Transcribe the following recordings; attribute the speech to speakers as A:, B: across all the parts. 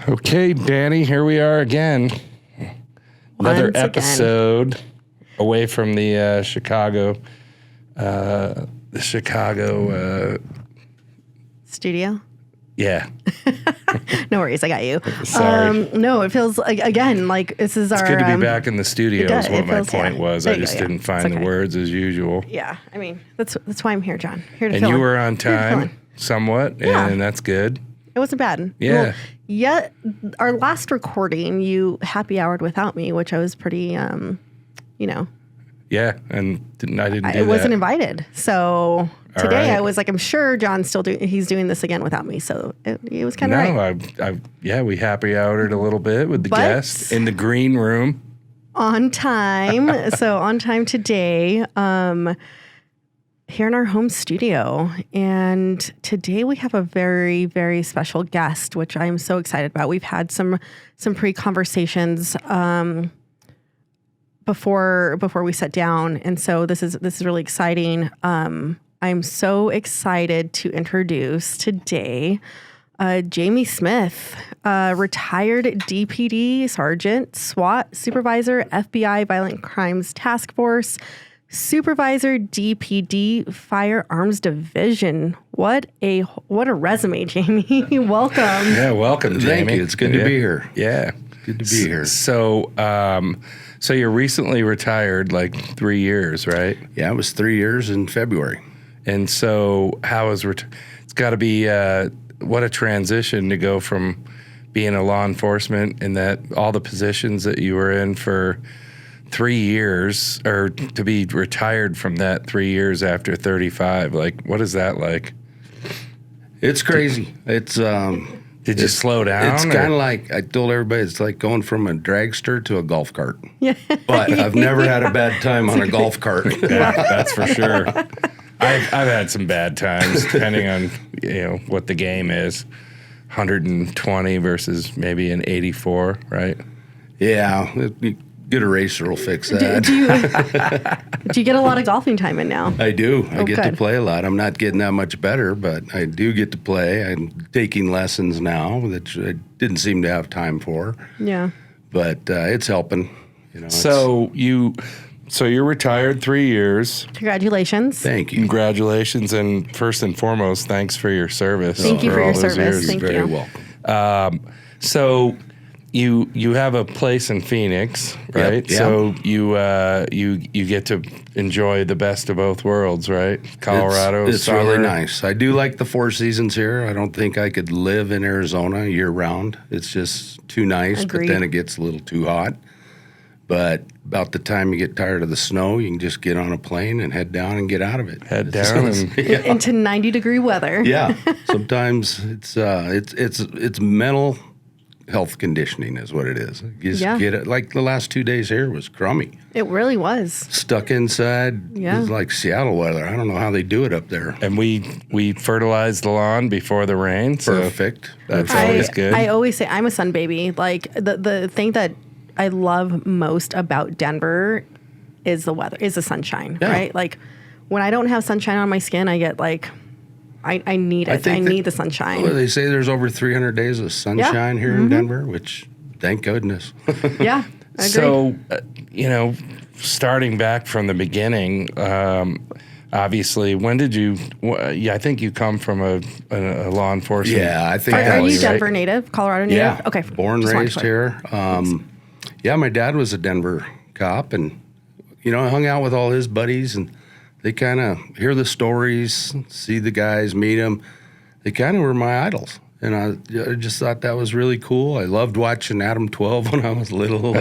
A: Okay, Dani, here we are again. Another
B: Once
A: episode away from the Chicago
B: studio.
A: Yeah.
B: No worries, I got you.
A: Sorry.
B: No, it feels like, again, like this is
A: It's
B: our.
A: good to be back in the studio
B: does,
A: is what
B: it
A: my
B: feels-
A: point
B: yeah.
A: was.
B: There
A: I
B: you
A: just
B: go, yeah.
A: didn't find
B: It's
A: the
B: okay.
A: words as usual.
B: Yeah, I mean that's why I'm here, John. Here to
A: And
B: fill
A: you
B: in.
A: were on
B: Here to fill
A: time,
B: in.
A: somewhat,
B: Yeah.
A: and that's good.
B: It wasn't bad.
A: Yeah.
B: Well, our last recording, you happy houred without me, which I was pretty,
A: Yeah, and I didn't do
B: I wasn't
A: that.
B: invited. So today
A: right.
B: I was like, I'm sure John's he's doing this again without me. So it was kind of right.
A: No, we happy houred a little bit with the
B: But-
A: guest in the green room.
B: On time. So on time today, here in our home studio. And today we have a very, very special guest, which I'm so excited about. We've had some pre-conversations before we sat down. And so this is really exciting. I'm so excited to introduce today Jamie Smith, retired DPD sergeant, SWAT supervisor, FBI Violent Crimes Task Force, supervisor, DPD Firearms Division. What a resume, Jamie. Welcome.
A: Yeah, welcome, Jamie.
C: Thank you. It's good to be here.
A: Yeah.
C: Good to be here.
A: So, so you're recently retired, like 3 years, right?
C: Yeah, it was 3 years in February.
A: And so, how is it's got to be what a transition to go from being a law enforcement and that all the positions that you were in for 3 years, or to be retired from that 3 years after 35. Like, what is that like?
C: It's crazy. It's
A: Did you slow down?
C: It's
A: or-
C: kind of like I told everybody. It's like going from a dragster to a golf cart. Yeah. But I've never had a bad time on a golf cart.
A: Yeah, that's for sure. I've had some bad times, depending on what the game is. 120 versus maybe an 84, right?
C: Yeah. Good eraser will fix that.
B: Do you get a lot of golfing time in now?
C: I do. I get to
B: good.
C: play a lot. I'm not getting that much better, but I do get to play. I'm taking lessons now that I didn't seem to have time for.
B: Yeah.
C: But it's helping.
A: So you're retired 3 years.
B: Congratulations.
C: Thank you.
A: Congratulations, and first and foremost, thanks for your service.
B: Thank you for
A: all
B: your
A: those
B: service.
A: years.
B: Thank
C: Very
B: you.
C: welcome.
A: So you have a place in Phoenix, right?
C: yeah.
A: So you get to enjoy the best of both worlds, right? Colorado,
C: It's
A: summer.
C: really nice. I do like the 4 seasons here. I don't think I could live in Arizona year round. It's just too nice,
B: Agreed.
C: but then it gets a little too hot. But about the time you get tired of the snow, you can just get on a plane and head down and get out of it.
A: Head down and
B: Into 90-degree weather.
C: Yeah. Sometimes it's mental health conditioning is what it is. You just
B: Yeah.
C: get it. Like the last 2 days here was crummy.
B: It really was.
C: Stuck inside.
B: Yeah.
C: It was like Seattle weather. I don't know how they do it up there.
A: and we fertilized the lawn before the rain. So
C: Perfect.
A: That's always good.
B: I always say I'm a sun baby. Like the thing that I love most about Denver is the weather, is the sunshine,
C: Yeah.
B: right? Like when I don't have sunshine on my skin, I get like, I need it. I need the sunshine.
C: Well, they say there's over 300 days of sunshine here in Denver, which thank goodness.
B: Yeah, I agree.
A: So, starting back from the beginning, obviously, when did you? I think you come from a law enforcement.
C: Yeah, I think
B: Are
C: that
B: you
C: was
B: Denver native, Colorado native?
C: Yeah.
B: Okay.
C: Born,
B: Just wanted
C: raised
B: to-
C: here. Yeah, my dad was a Denver cop, and I hung out with all his buddies, and they kind of hear the stories, see the guys, meet them. They kind of were my idols. And I just thought that was really cool. I loved watching Adam 12 when I was little.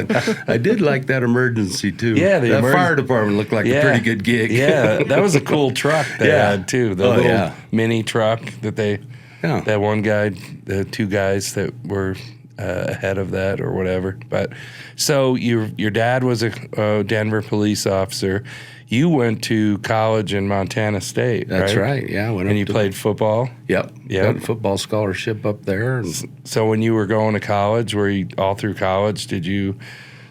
C: I did like that emergency, too.
A: Yeah,
C: that fire department looked like a pretty good gig.
A: Yeah, that was a cool truck they
C: Yeah.
A: had, too. The little
C: yeah.
A: mini truck that they,
C: Yeah.
A: that one guy, the two guys that were ahead of that or whatever. But so your dad was a Denver police officer. You went to college in Montana State,
C: That's right. Yeah. Went
A: And
C: up
A: you
C: to-
A: played football?
C: Yep.
A: Yep.
C: Got a football scholarship up there. And
A: So when you were going to college, were you all through college, did you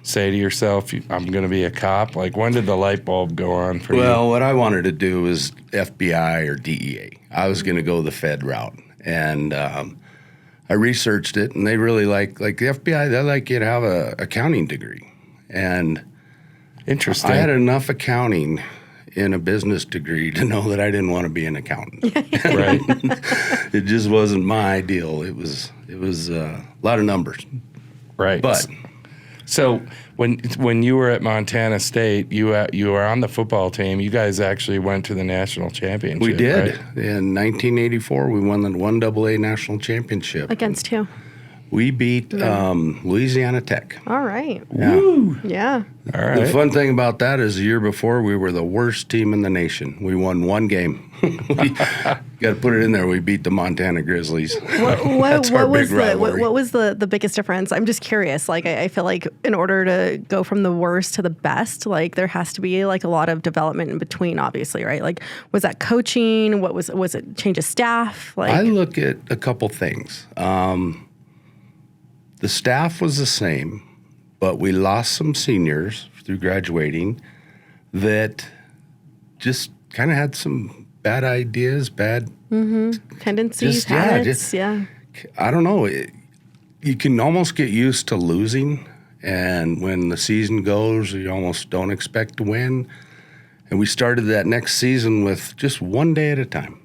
A: say to yourself, I'm going to be a cop? Like, when did the light bulb go on for you?
C: Well, what I wanted to do was FBI or DEA. I was going to go the Fed route. And I researched it, and they really like the FBI, they like you to have a accounting degree. And
A: Interesting.
C: I had enough accounting in a business degree to know that I didn't want to be an accountant.
A: Right.
C: It just wasn't my ideal. It was a lot of numbers.
A: Right.
C: But
A: so when you were at Montana State, you were on the football team. You guys actually went to the national championship.
C: we did.
A: Right?
C: In 1984, we won the 1AA national championship.
B: Against who?
C: We beat Louisiana Tech.
B: All right.
A: Woo.
B: Yeah.
A: All right.
C: The fun thing about that is the year before, we were the worst team in the nation. We won one game. We got to put it in there. We beat the Montana Grizzlies. That's our big rivalry.
B: What was the biggest difference? I'm just curious. Like, I feel like in order to go from the worst to the best, like there has to be like a lot of development in between, obviously, right? Like, was that coaching? What was it? Change of staff? Like,
C: I look at a couple things. The staff was the same, but we lost some seniors through graduating that just kind of had some bad ideas, bad
B: tendencies,
C: just- yeah,
B: habits.
C: just-
B: Yeah.
C: I don't know. You can almost get used to losing, and when the season goes, you almost don't expect to win. And we started that next season with just one day at a time.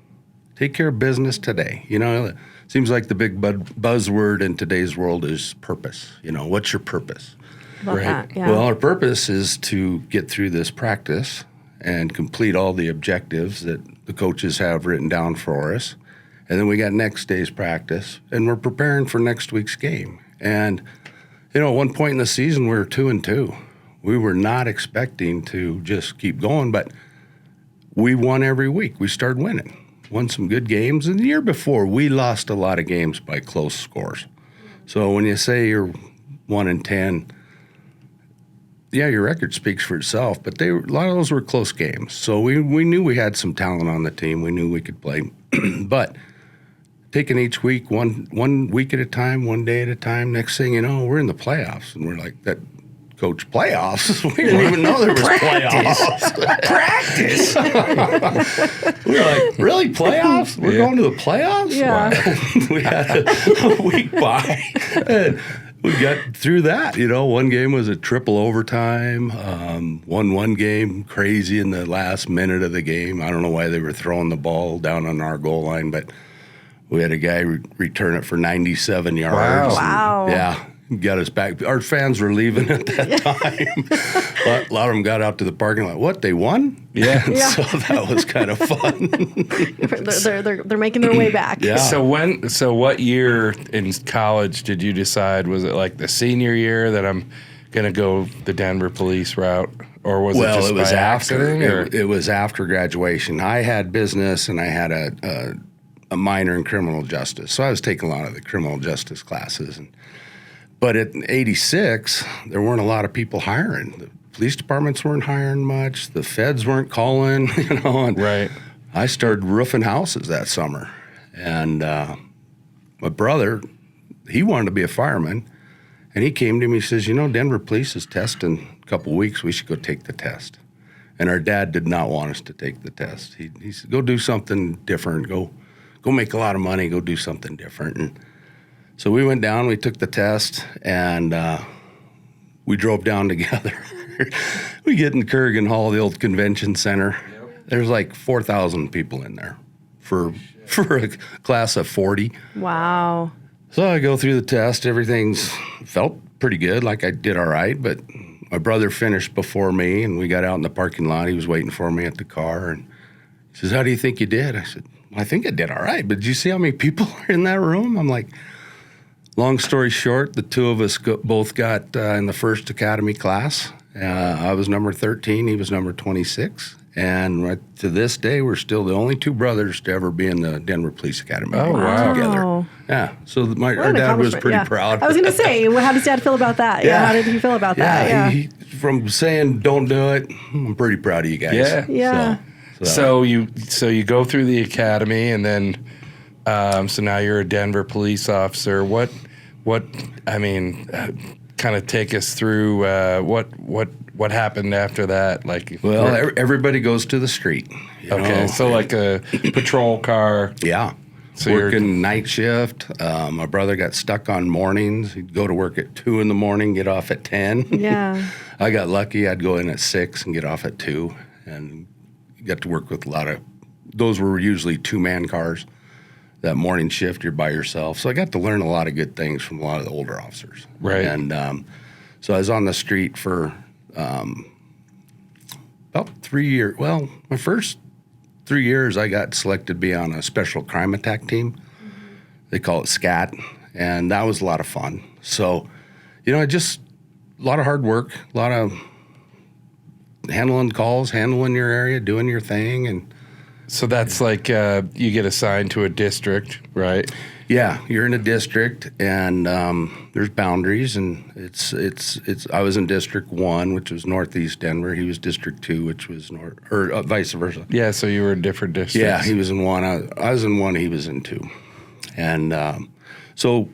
C: Take care of business today. You know, it seems like the big buzzword in today's world is purpose. You know, what's your purpose?
B: Love that. Yeah.
C: Well, our purpose is to get through this practice and complete all the objectives that the coaches have written down for us. And then we got next day's practice, and we're preparing for next week's game. And, you know, at one point in the season, we were 2-2. We were not expecting to just keep going, but we won every week. We started winning, won some good games. And the year before, we lost a lot of games by close scores. So when you say you're 1-10, yeah, your record speaks for itself, but a lot of those were close games. So we knew we had some talent on the team. We knew we could play. But taking each week, one week at a time, one day at a time, next thing you know, we're in the playoffs. And we're like, that coach, playoffs? We didn't even know there was playoffs. Practice. We're like, really, playoffs? We're going to the playoffs?
B: Yeah.
C: Wow. We had a week by. And we got through that. You know, one game was a triple overtime. Won one game crazy in the last minute of the game. I don't know why they were throwing the ball down on our goal line, but we had a guy return it for 97 yards.
B: Wow.
C: Yeah. Got us back. Our fans were leaving at that time. A lot of them got out to the parking lot. What, they won?
A: Yeah.
C: So that was kind of fun.
B: they're making their way back.
C: Yeah.
A: So what year in college did you decide? Was it like the senior year that I'm going to go the Denver police route? Or was it just by accident?
C: It was after graduation. I had business, and I had a minor in criminal justice. So I was taking a lot of the criminal justice classes. But in '86, there weren't a lot of people hiring. The police departments weren't hiring much. The feds weren't calling, you know. And
A: Right.
C: I started roofing houses that summer. And my brother, he wanted to be a fireman. And he came to me, he says, you know, Denver police is testing a couple weeks. We should go take the test. And our dad did not want us to take the test. He said, go do something different. Go make a lot of money. Go do something different. And so we went down, we took the test, and we drove down together. We get in Kurgan Hall, the old convention center. Yep. There's like 4,000 people in there for a class of 40.
B: Wow.
C: So I go through the test. Everything's felt pretty good, like I did all right. But my brother finished before me, and we got out in the parking lot. He was waiting for me at the car, and he says, how do you think you did? I said, well, I think I did all right. But did you see how many people are in that room? I'm like... Long story short, the two of us both got in the first academy class. I was number 13, he was number 26. And right to this day, we're still the only two brothers to ever be in the Denver Police Academy.
A: Oh, wow.
C: Together. Yeah, so our dad was pretty proud.
B: I was going to say, how does Dad feel about that? Yeah, how did he feel about that? Yeah,
C: he, from saying don't do it, I'm pretty proud of you guys.
A: Yeah.
B: Yeah.
A: So you go through the academy, and then so now you're a Denver police officer. What I mean, kind of take us through what happened after that? Like,
C: well, everybody goes to the street.
A: Okay, so like a patrol car.
C: Yeah.
A: So
C: working night shift. My brother got stuck on mornings. He'd go to work at 2 in the morning, get off at 10.
B: Yeah.
C: I got lucky. I'd go in at 6 and get off at 2, and got to work with a lot of, those were usually 2-man cars. That morning shift, you're by yourself. So I got to learn a lot of good things from a lot of the older officers.
A: Right.
C: And so I was on the street for about 3 years. Well, my first 3 years, I got selected to be on a special crime attack team. They call it SCAT, and that was a lot of fun. So, just a lot of hard work, a lot of handling calls, handling your area, doing your thing. And
A: so that's like you get assigned to a district, right?
C: yeah, you're in a district, and there's boundaries, and it's. I was in District 1, which was Northeast Denver. He was District 2, which was vice versa.
A: Yeah, so you were in different districts.
C: Yeah, he was in 1. I was in 1. He was in 2, and so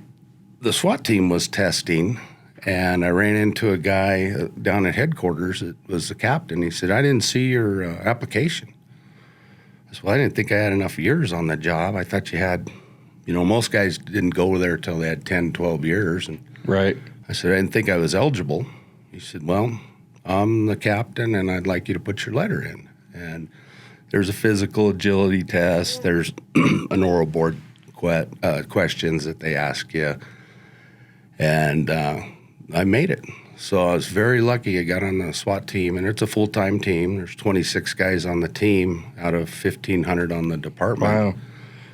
C: the SWAT team was testing, and I ran into a guy down at headquarters. It was the captain. He said, "I didn't see your application." I said, "Well, I didn't think I had enough years on the job. I thought you had." Most guys didn't go there till they had 10, 12 years. And
A: Right.
C: I said, "I didn't think I was eligible." He said, "Well, I'm the captain, and I'd like you to put your letter in." And there's a physical agility test. There's an oral board questions that they ask you. And I made it. So I was very lucky. I got on the SWAT team, and it's a full-time team. There's 26 guys on the team out of 1,500 on the department.
A: Wow.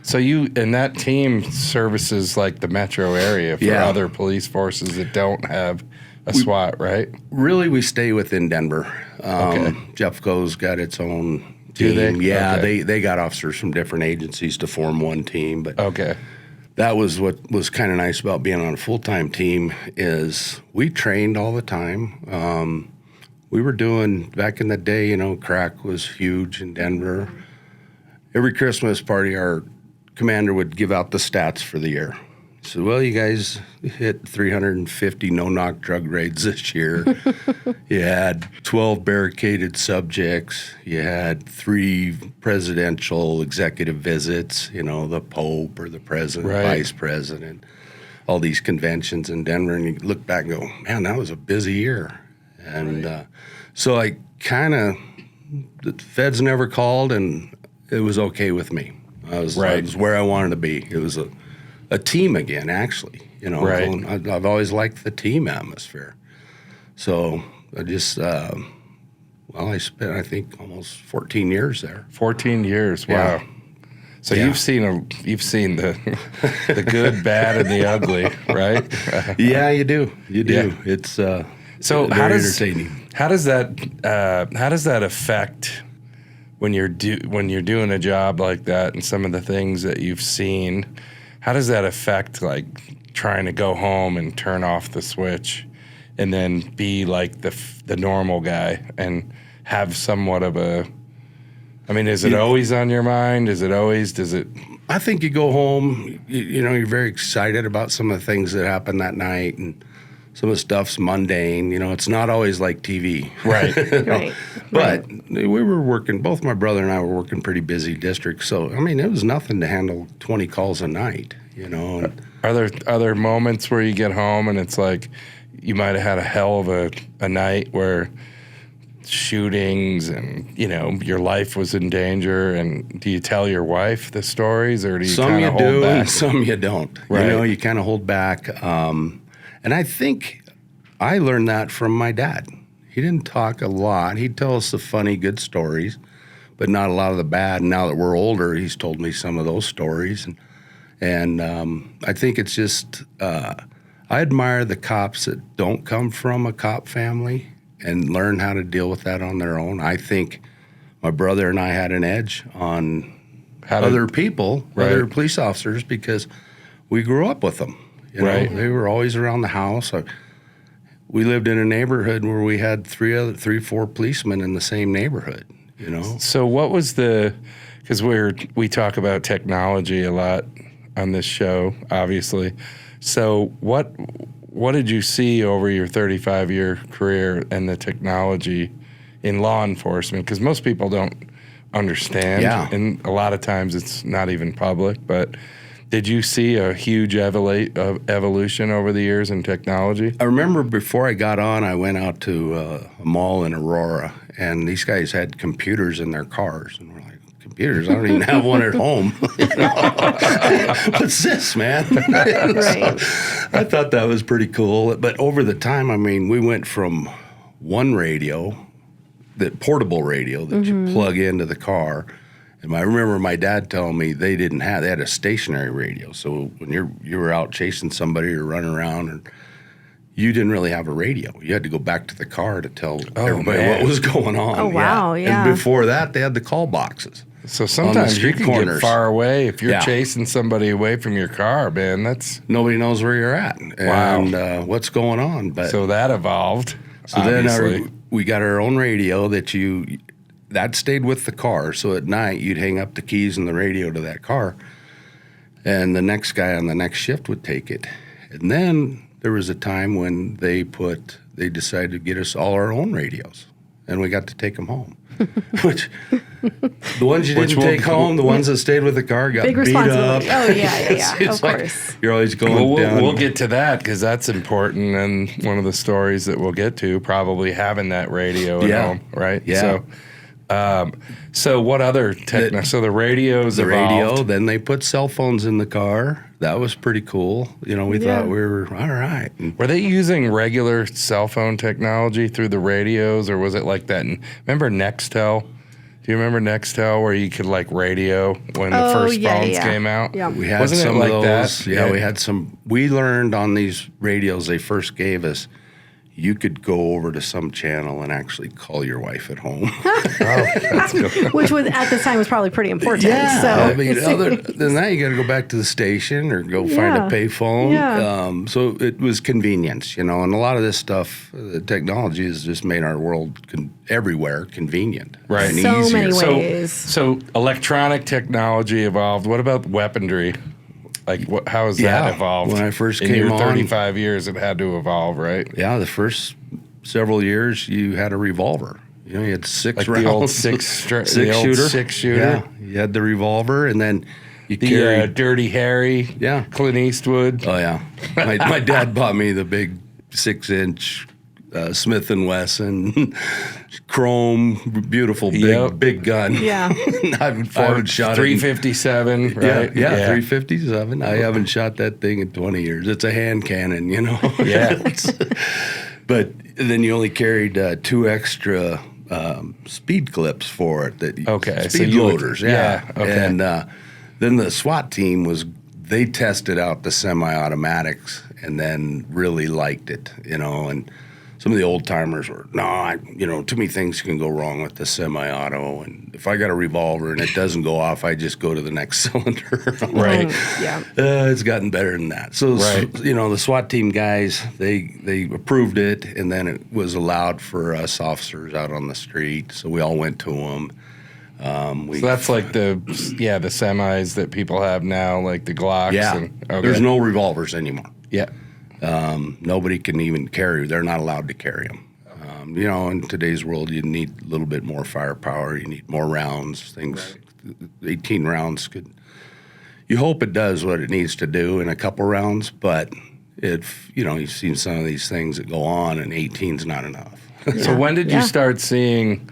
A: So and that team services like the metro area for
C: Yeah.
A: other police forces that don't have a SWAT, right?
C: Really, we stay within Denver.
A: Okay.
C: Jeffco's got its own
A: Do
C: team.
A: they?
C: Yeah,
A: Okay.
C: they got officers from different agencies to form one team. But
A: Okay.
C: that was what was kind of nice about being on a full-time team is we trained all the time. We were doing, back in the day, crack was huge in Denver. Every Christmas party, our commander would give out the stats for the year. He said, "Well, you guys hit 350 no-knock drug raids this year. You had 12 barricaded subjects. You had 3 presidential executive visits, the Pope or the president,
A: Right.
C: vice president, all these conventions in Denver." And you look back and go, "Man, that was a busy year." And so I the feds never called, and it was okay with me. I was where I wanted to be. It was a team again, actually.
A: Right.
C: I've always liked the team atmosphere. So I just, I spent, I think, almost 14 years there.
A: 14 years. Wow.
C: Yeah.
A: So
C: Yeah.
A: you've seen the the good, bad, and the ugly, right?
C: Yeah, you do. You do.
A: Yeah.
C: It's
A: So
C: very entertaining.
A: how does that affect when you're doing a job like that and some of the things that you've seen? How does that affect like trying to go home and turn off the switch and then be like the normal guy and have somewhat of a, I mean, is it always on your mind? Does it?
C: I think you go home, you're very excited about some of the things that happened that night, and some of the stuff's mundane. It's not always like TV.
A: Right.
B: Right.
C: But we were working, both my brother and I were working pretty busy districts. So, I mean, it was nothing to handle 20 calls a night, And
A: Are there other moments where you get home and it's like you might have had a hell of a night where shootings and, your life was in danger, and do you tell your wife the stories, or do you
C: some you
A: hold
C: do
A: back?
C: and some you don't.
A: Right.
C: You kind of hold back. And I think I learned that from my dad. He didn't talk a lot. He'd tell us the funny, good stories, but not a lot of the bad. And now that we're older, he's told me some of those stories. And I think it's just, I admire the cops that don't come from a cop family and learn how to deal with that on their own. I think my brother and I had an edge on other people,
A: Right.
C: other police officers, because we grew up with them.
A: Right.
C: They were always around the house. We lived in a neighborhood where we had 4 policemen in the same neighborhood.
A: So what was because we talk about technology a lot on this show, obviously. So what did you see over your 35-year career and the technology in law enforcement? Because most people don't understand.
C: Yeah.
A: And a lot of times it's not even public. But did you see a huge evolution over the years in technology?
C: I remember before I got on, I went out to a mall in Aurora, and these guys had computers in their cars. And we're like, computers? I don't even have one at home. What's this, man?
B: Right.
C: I thought that was pretty cool. But over the time, I mean, we went from one radio, that portable radio that you plug into the car. And I remember my dad telling me they had a stationary radio. So when you were out chasing somebody or running around, and you didn't really have a radio. You had to go back to the car to tell everybody what was going on.
B: Oh, wow, yeah.
C: And before that, they had the call boxes.
A: So sometimes you can
C: corners.
A: get far away if you're chasing somebody away from your car, man.
C: Nobody knows where you're at and what's going on. But
A: so that evolved.
C: So then we got our own radio that stayed with the car. So at night, you'd hang up the keys and the radio to that car, and the next guy on the next shift would take it. And then there was a time when they decided to get us all our own radios, and we got to take them home. Which the ones you didn't take home, the ones that stayed with the car got
B: big
C: beat up.
B: Oh, yeah,
C: It's
B: of
C: like
B: course.
C: you're always going down.
A: We'll get to that because that's important, and one of the stories that we'll get to, probably having that radio at home, right?
C: Yeah.
A: So what other so the radios evolved.
C: Then they put cell phones in the car. That was pretty cool. We thought we were all right. And
A: were they using regular cell phone technology through the radios, or was it like that? Remember Nextel? Do you remember Nextel, where you could radio when the first phones came out?
B: Yeah.
C: we had
A: Wasn't
C: some
A: it like
C: of those.
A: that?
C: Yeah, we had some. We learned on these radios they first gave us, you could go over to some channel and actually call your wife at home.
A: That's good.
B: Which was at the time was probably pretty important.
C: Yeah,
B: So
C: I mean, other than that, you got to go back to the station or go find a payphone.
B: Yeah.
C: So it was convenience, and a lot of this stuff, the technology has just made our world everywhere convenient,
A: Right.
C: And
B: So
C: easier.
B: many ways.
A: So electronic technology evolved. What about weaponry? How has that evolved?
C: When I first
A: in
C: came
A: your
C: on,
A: 35 years, it had to evolve, right?
C: Yeah, the first several years you had a revolver. You had six rounds.
A: The old six shooter.
C: Yeah, you had the revolver, and then you
A: The
C: carried
A: Dirty Harry.
C: Yeah.
A: Clint Eastwood.
C: Oh yeah, my dad bought me the big 6-inch Smith & Wesson chrome, beautiful big gun.
B: Yeah.
C: I haven't shot
A: 357,
C: it.
A: right?
C: Yeah, 357. I haven't shot that thing in 20 years. It's a hand cannon,
A: Yeah.
C: But then you only carried 2 extra speed clips for it. Speed loaders.
A: Okay.
C: And then the SWAT team they tested out the semi-automatics and then really liked it, and some of the old timers were, too many things can go wrong with the semi-auto. And if I got a revolver and it doesn't go off, I just go to the next cylinder.
A: Right.
B: Yeah.
C: It's gotten better than that. So, the SWAT team guys, they approved it, and then it was allowed for us officers out on the street. So we all went to them.
A: So that's like the semis that people have now, like the Glocks.
C: Yeah. There's no revolvers anymore.
A: Yeah.
C: Nobody can even carry. They're not allowed to carry them. In today's world, you need a little bit more firepower. You need more rounds. 18 rounds you hope it does what it needs to do in a couple rounds, but you've seen some of these things that go on, and 18's not enough.
A: So when did you start seeing,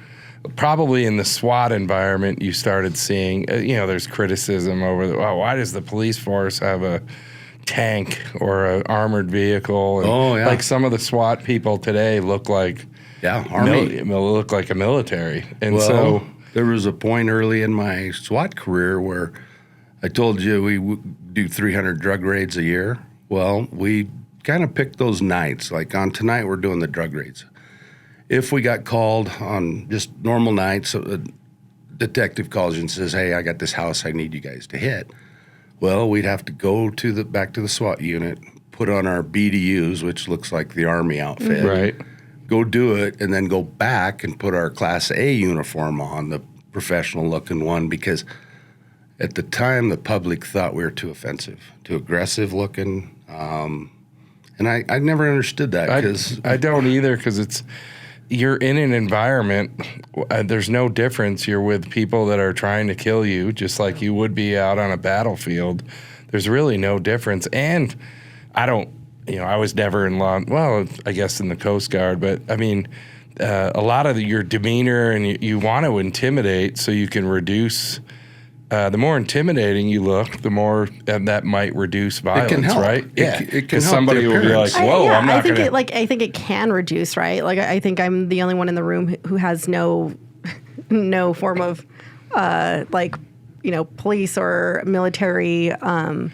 A: probably in the SWAT environment, you started seeing, there's criticism over, why does the police force have a tank or an armored vehicle? And like some of the SWAT people today look like
C: Army.
A: Look like a military. And
C: so there was a point early in my SWAT career where I told you we do 300 drug raids a year. Well, we kind of picked those nights. Like on tonight, we're doing the drug raids. If we got called on just normal nights, a detective calls you and says, "Hey, I got this house I need you guys to hit." Well, we'd have to go back to the SWAT unit, put on our BDUs, which looks like the Army outfit.
A: Right.
C: Go do it, and then go back and put our Class A uniform on, the professional-looking one, because at the time the public thought we were too offensive, too aggressive-looking, and I never understood that.
A: I don't either, because you're in an environment, there's no difference. You're with people that are trying to kill you, just like you would be out on a battlefield. There's really no difference. And I was never in I guess in the Coast Guard, but I mean, a lot of your demeanor and you want to intimidate so you can reduce. The more intimidating you look, the more that might reduce violence,
C: it can help.
A: Right?
C: It can
A: Because
C: help
A: somebody
C: the
A: will be like,
C: appearance.
A: "Whoa, I'm not going to."
B: I think it can reduce, right? Like I think I'm the only one in the room who has no form of police or military. But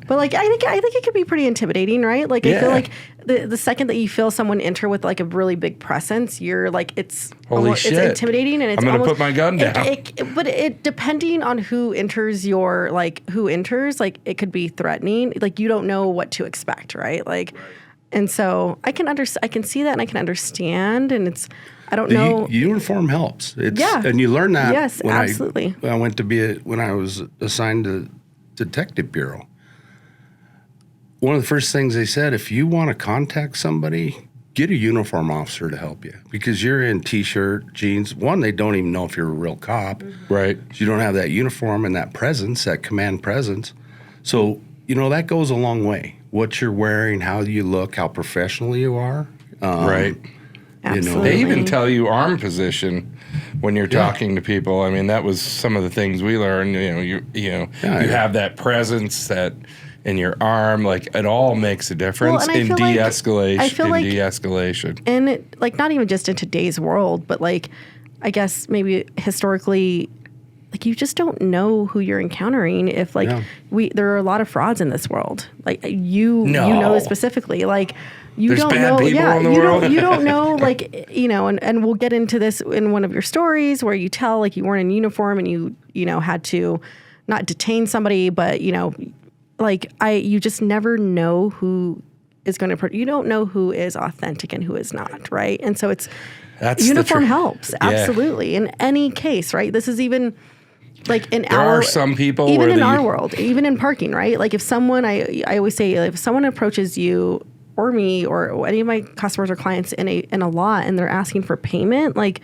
B: like I think it could be pretty intimidating, right? Like I feel like the second that you feel someone enter with like a really big presence, you're like it's
A: shit.
B: it's intimidating and it's
A: I'm gonna
B: almost,
A: put my gun down.
B: But it depending on who enters like it could be threatening. Like you don't know what to expect, right? Like, and so I can see that and I can understand, and it's. I don't know.
C: Uniform helps. And you learn that.
B: Yes, absolutely.
C: I went to when I was assigned to Detective Bureau. One of the first things they said, if you want to contact somebody, get a uniform officer to help you because you're in T-shirt, jeans. One, they don't even know if you're a real cop.
A: Right.
C: You don't have that uniform and that presence, that command presence. So, that goes a long way. What you're wearing, how you look, how professional you are.
A: Right.
B: Absolutely.
A: They even tell you arm position when you're talking to people. I mean, that was some of the things we learned. You have that presence that in your arm, like it all makes a difference in de-escalation.
B: And it, like not even just in today's world, but like I guess maybe historically, like you just don't know who you're encountering. If like there are a lot of frauds in this world. Like you know this specifically. Like you don't know. You don't know. Like and we'll get into this in one of your stories where you tell like you weren't in uniform and you had to not detain somebody, but you just never know who is going to. You don't know who is authentic and who is not, right? And so uniform helps absolutely in any case, right? This is even. Like there
A: are some people
B: even in our world, even in parking, right? Like if someone, I always say, if someone approaches you or me or any of my customers or clients in a lot and they're asking for payment, like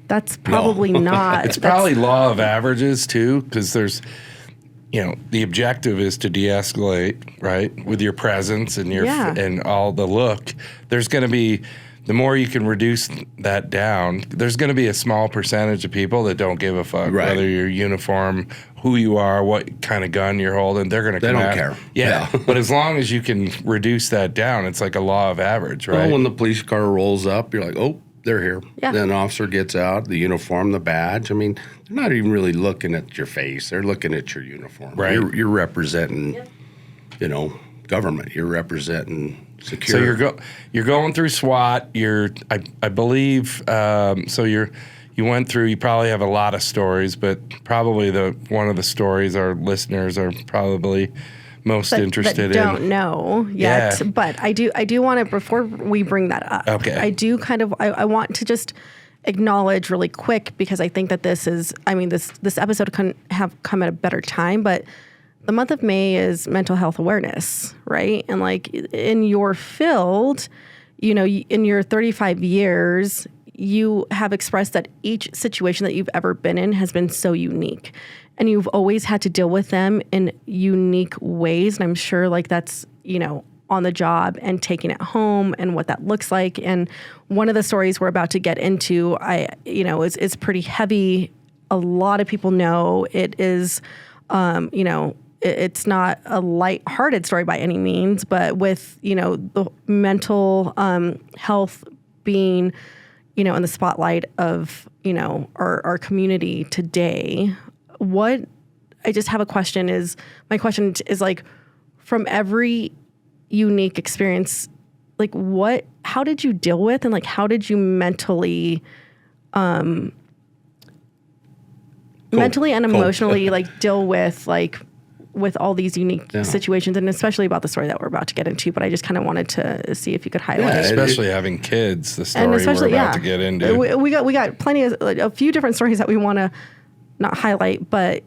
B: that's probably not.
A: It's probably law of averages too, because there's, the objective is to de-escalate, right? With your presence and and all the look. There's going to be. The more you can reduce that down, there's going to be a small percentage of people that don't give a fuck whether you're uniform, who you are, what kind of gun you're holding. They don't
C: care.
A: Yeah, but as long as you can reduce that down, it's like a law of average, right?
C: Well, when the police car rolls up, you're like, oh, they're here.
B: Yeah.
C: Then an officer gets out, the uniform, the badge. I mean, they're not even really looking at your face. They're looking at your uniform.
A: Right.
C: You're representing, government. You're representing security.
A: So you're going through SWAT. I believe so. You went through. You probably have a lot of stories, but probably one of the stories our listeners are probably most interested in.
B: Don't know yet, but I do want to before we bring that up.
A: Okay.
B: I do I want to just acknowledge really quick because I think that this episode couldn't have come at a better time, but. The month of May is mental health awareness, right? And like in your field, in your 35 years, you have expressed that each situation that you've ever been in has been so unique. And you've always had to deal with them in unique ways. And I'm sure like that's, on the job and taking it home and what that looks like. And one of the stories we're about to get into, is pretty heavy. A lot of people know it is, it's not a light-hearted story by any means, but with, the mental health being, in the spotlight of, our community today, I just have a question my question is like, from every unique experience, like how did you deal with and like, how did you mentally and emotionally like deal with like, with all these unique situations, and especially about the story that we're about to get into. But I just kind of wanted to see if you could highlight,
A: especially having kids. The story we're about to get into.
B: We got plenty of a few different stories that we want to not highlight, but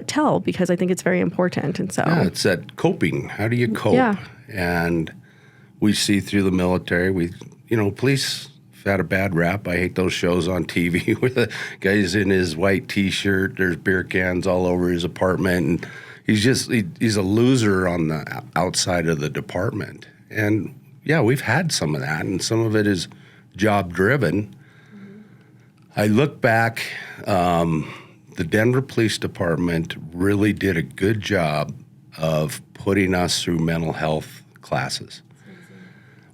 B: tell because I think it's very important. And so
C: it's that coping. How do you cope?
B: Yeah.
C: And we see through the military, police had a bad rap. I hate those shows on TV where the guy's in his white T-shirt. There's beer cans all over his apartment, and he's a loser on the outside of the department. And yeah, we've had some of that, and some of it is job driven. I look back, the Denver Police Department really did a good job of putting us through mental health classes.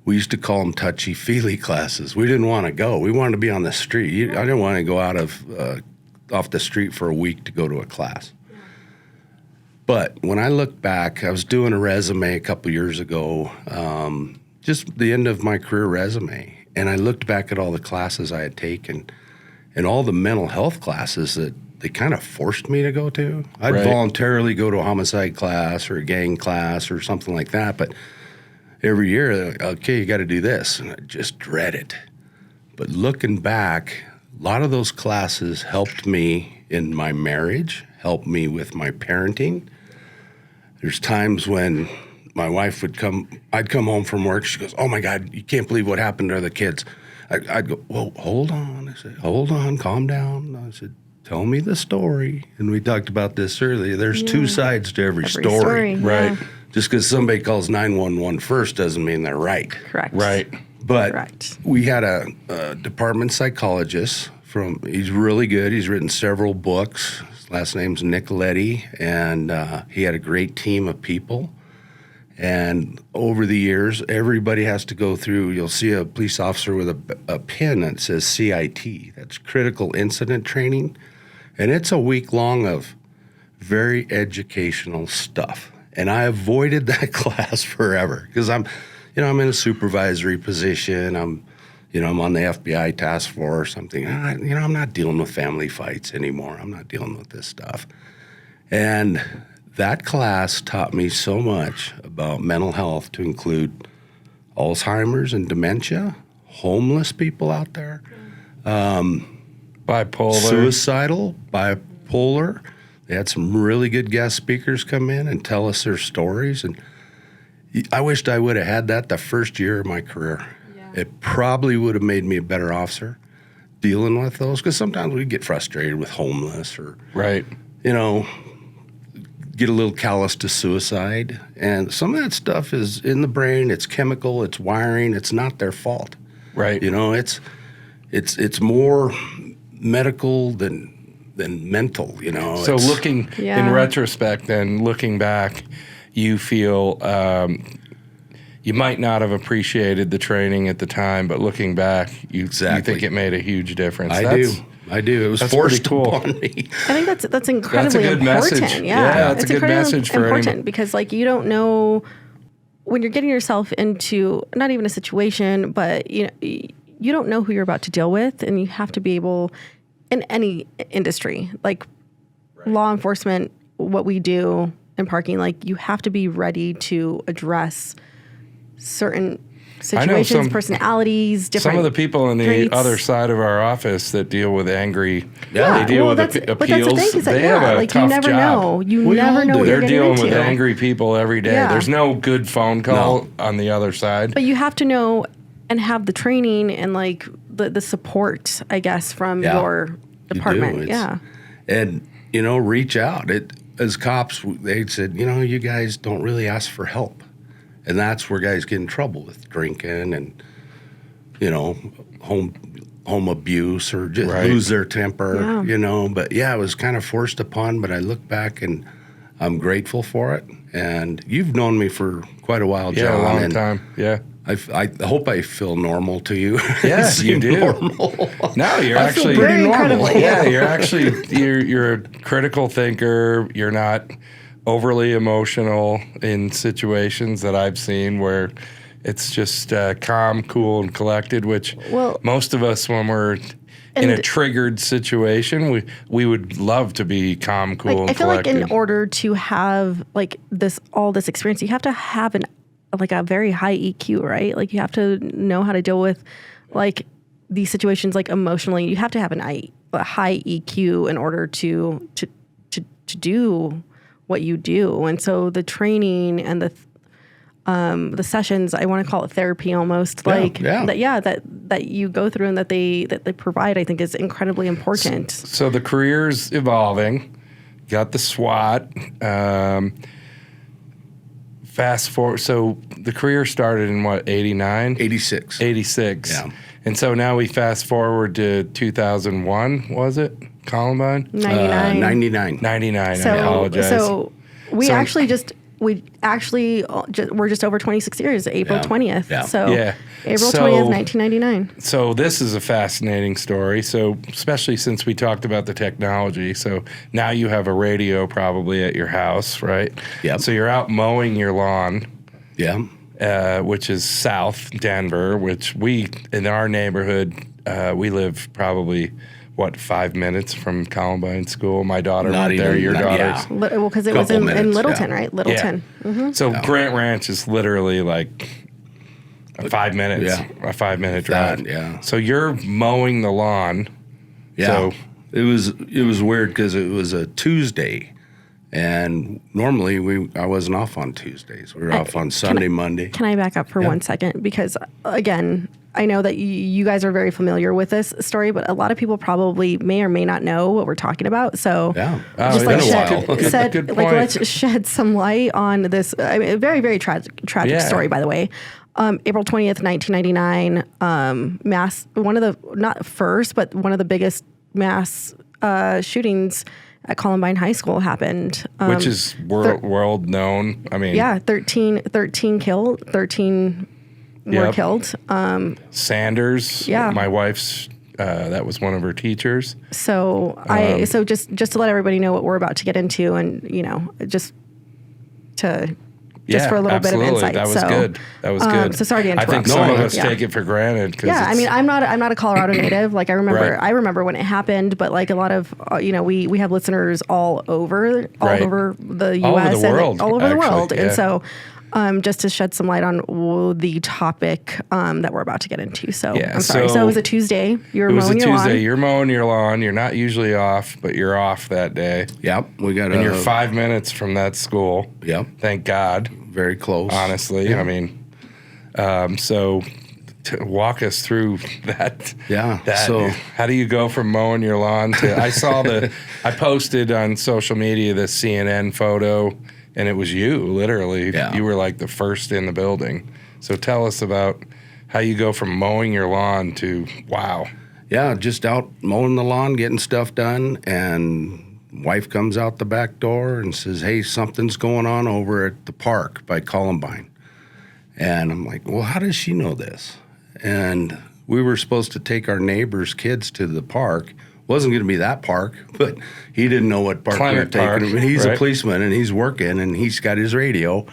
C: We used to call them touchy-feely classes. We didn't want to go. We wanted to be on the street. I didn't want to go out of off the street for a week to go to a class. But when I look back, I was doing a resume a couple years ago, just the end of my career resume, and I looked back at all the classes I had taken and all the mental health classes that they kind of forced me to go to. I'd voluntarily go to a homicide class or a gang class or something like that, but every year, they're like, okay, you got to do this, and I just dread it. But looking back, a lot of those classes helped me in my marriage, helped me with my parenting. There's times when my wife would I'd come home from work, she goes, oh my God, you can't believe what happened to the kids. I'd go, well, hold on. I said, hold on, calm down. I said, tell me the story. And we talked about this earlier. There's two sides to every story.
A: Right.
C: Just because somebody calls 911 first doesn't mean they're right.
B: Correct.
A: Right.
C: But we had a department psychologist he's really good. He's written several books. His last name's Nicoletti, and he had a great team of people. And over the years, everybody has to go through, you'll see a police officer with a pin that says CIT. That's Critical Incident Training. And it's a week long of very educational stuff. And I avoided that class forever because I'm in a supervisory position. I'm on the FBI task force or something. I'm not dealing with family fights anymore. I'm not dealing with this stuff. And that class taught me so much about mental health, to include Alzheimer's and dementia, homeless people out there,
A: bipolar,
C: suicidal, bipolar. They had some really good guest speakers come in and tell us their stories. And I wished I would have had that the first year of my career. Yeah. It probably would have made me a better officer dealing with those, because sometimes we get frustrated with homeless or, get a little callous to suicide. And some of that stuff is in the brain. It's chemical. It's wiring. It's not their fault.
A: Right.
C: It's more medical than mental,
A: So looking in retrospect, then looking back, you feel you might not have appreciated the training at the time, but looking back, you think it made a huge difference.
C: I do. It was forced upon me.
B: I think that's incredibly
A: good
B: important.
A: Message.
B: Yeah,
A: that's a good message for
B: important because you don't know when you're getting yourself into not even a situation, but you don't know who you're about to deal with, and you have to be able in any industry, law enforcement, what we do in parking, you have to be ready to address certain situations, personalities, different.
A: Some of the people on the
B: traits.
A: other side of our office that deal with angry,
B: they deal with
A: appeals.
B: But that's the thing is that,
A: they have a tough
B: you never
A: job.
B: know. You never know what
A: They're
B: you're
A: dealing
B: into.
A: with angry people every day.
B: Yeah.
A: There's no good phone call on the other side.
B: But you have to know and have the training and the support, I guess, from your department.
C: And reach out. As cops, they said, you guys don't really ask for help. And that's where guys get in trouble with drinking and, home abuse or just lose their temper, But it was kind of forced upon, but I look back and I'm grateful for it. And you've known me for quite a while, John.
A: Yeah, a long time. Yeah.
C: I hope I feel normal to you.
A: Yes, you do.
C: Normal.
A: No, you're actually
B: very normal.
A: Yeah, you're a critical thinker. You're not overly emotional in situations that I've seen where it's just calm, cool, and collected, which most of us, when we're in a triggered situation, we would love to be calm, cool, and collected.
B: I feel in order to have all this experience, you have to have a very high EQ, right? You have to know how to deal with these situations emotionally. You have to have a high EQ in order to do what you do. And so the training and the sessions, I want to call it therapy almost, that that you go through and that they provide, I think, is incredibly important.
A: So the career's evolving. Got the SWAT. Fast forward. So the career started in what, 89?
C: 86.
A: 86.
C: Yeah.
A: And so now we fast forward to 2001, was it? Columbine?
B: 99.
C: 99.
A: 99,
B: So,
A: I apologize.
B: So we're just over 26 years, April
C: Yeah.
B: 20th.
C: Yeah.
B: So
A: Yeah.
B: April
A: So-
B: 20th, 1999.
A: So this is a fascinating story. So especially since we talked about the technology. So now you have a radio probably at your house, right?
C: Yep.
A: So you're out mowing your lawn,
C: Yeah.
A: which is South Denver, which we, in our neighborhood, we live probably, 5 minutes from Columbine School? My daughter
C: Not
A: went there,
C: even-
A: your
C: not-
A: daughter's.
C: yeah.
B: Well, because it was
C: Couple
B: in
C: minutes,
B: Littleton,
C: yeah.
B: right? Littleton.
A: So Grant Ranch is literally like a 5 minutes,
C: Yeah.
A: a 5-minute drive.
C: That, yeah.
A: So you're mowing the lawn.
C: Yeah.
A: So
C: it was weird because it was a Tuesday, and normally I wasn't off on Tuesdays. We were off on Sunday, Monday.
B: Can I back up for 1 second? Because again, I know that you guys are very familiar with this story, but a lot of people probably may or may not know what we're talking about. So
C: Yeah.
B: just
C: It's
B: like
C: been a
B: shed,
C: while.
A: Good
B: like
A: point.
B: let's shed some light on this. I mean, a very, very tragic
A: Yeah.
B: story, by the way. April 20th, 1999, mass, one of the, not first, but one of the biggest mass shootings at Columbine High School happened.
A: which is world known. I mean,
B: Yeah, 13 killed, 13 were
A: Yep.
B: killed.
A: Sanders,
B: Yeah.
A: my wife's, that was one of her teachers.
B: So so just to let everybody know what we're about to get into, and just for a little bit of insight.
A: That was
B: so,
A: good. That was good.
B: So sorry to interrupt.
A: I think some of us
B: Yeah.
A: take it for granted.
B: Yeah, I mean, I'm not a Colorado native. Like I
A: Right.
B: remember when it happened, but like a lot of we have listeners all over
A: Right.
B: the U.S.
A: All over the
B: and
A: world,
B: all over the
A: actually,
B: world,
A: yeah.
B: and so. Just to shed some light on the topic that we're about to get into. So
A: Yeah,
B: I'm sorry. So it was a Tuesday. You were
A: it was a
B: mowing your
A: Tuesday.
B: lawn.
A: You're mowing your lawn. You're not usually off, but you're off that day.
C: Yep. We got
A: And you're 5 minutes from that school.
C: Yep.
A: Thank God.
C: Very close.
A: Honestly, I mean, so walk us through that.
C: Yeah,
A: That,
C: so-
A: how do you go from mowing your lawn to? I saw I posted on social media the CNN photo, and it was you. Literally,
C: Yeah.
A: you were like the first in the building. So tell us about how you go from mowing your lawn to wow.
C: Yeah, just out mowing the lawn, getting stuff done, and wife comes out the back door and says, "Hey, something's going on over at the park by Columbine." And I'm like, "Well, how does she know this?" And we were supposed to take our neighbor's kids to the park. Wasn't going to be that park, but he didn't know what park we were
A: Clement
C: taking
A: Park,
C: him. And he's
A: right?
C: a policeman, and he's working, and he's got his radio,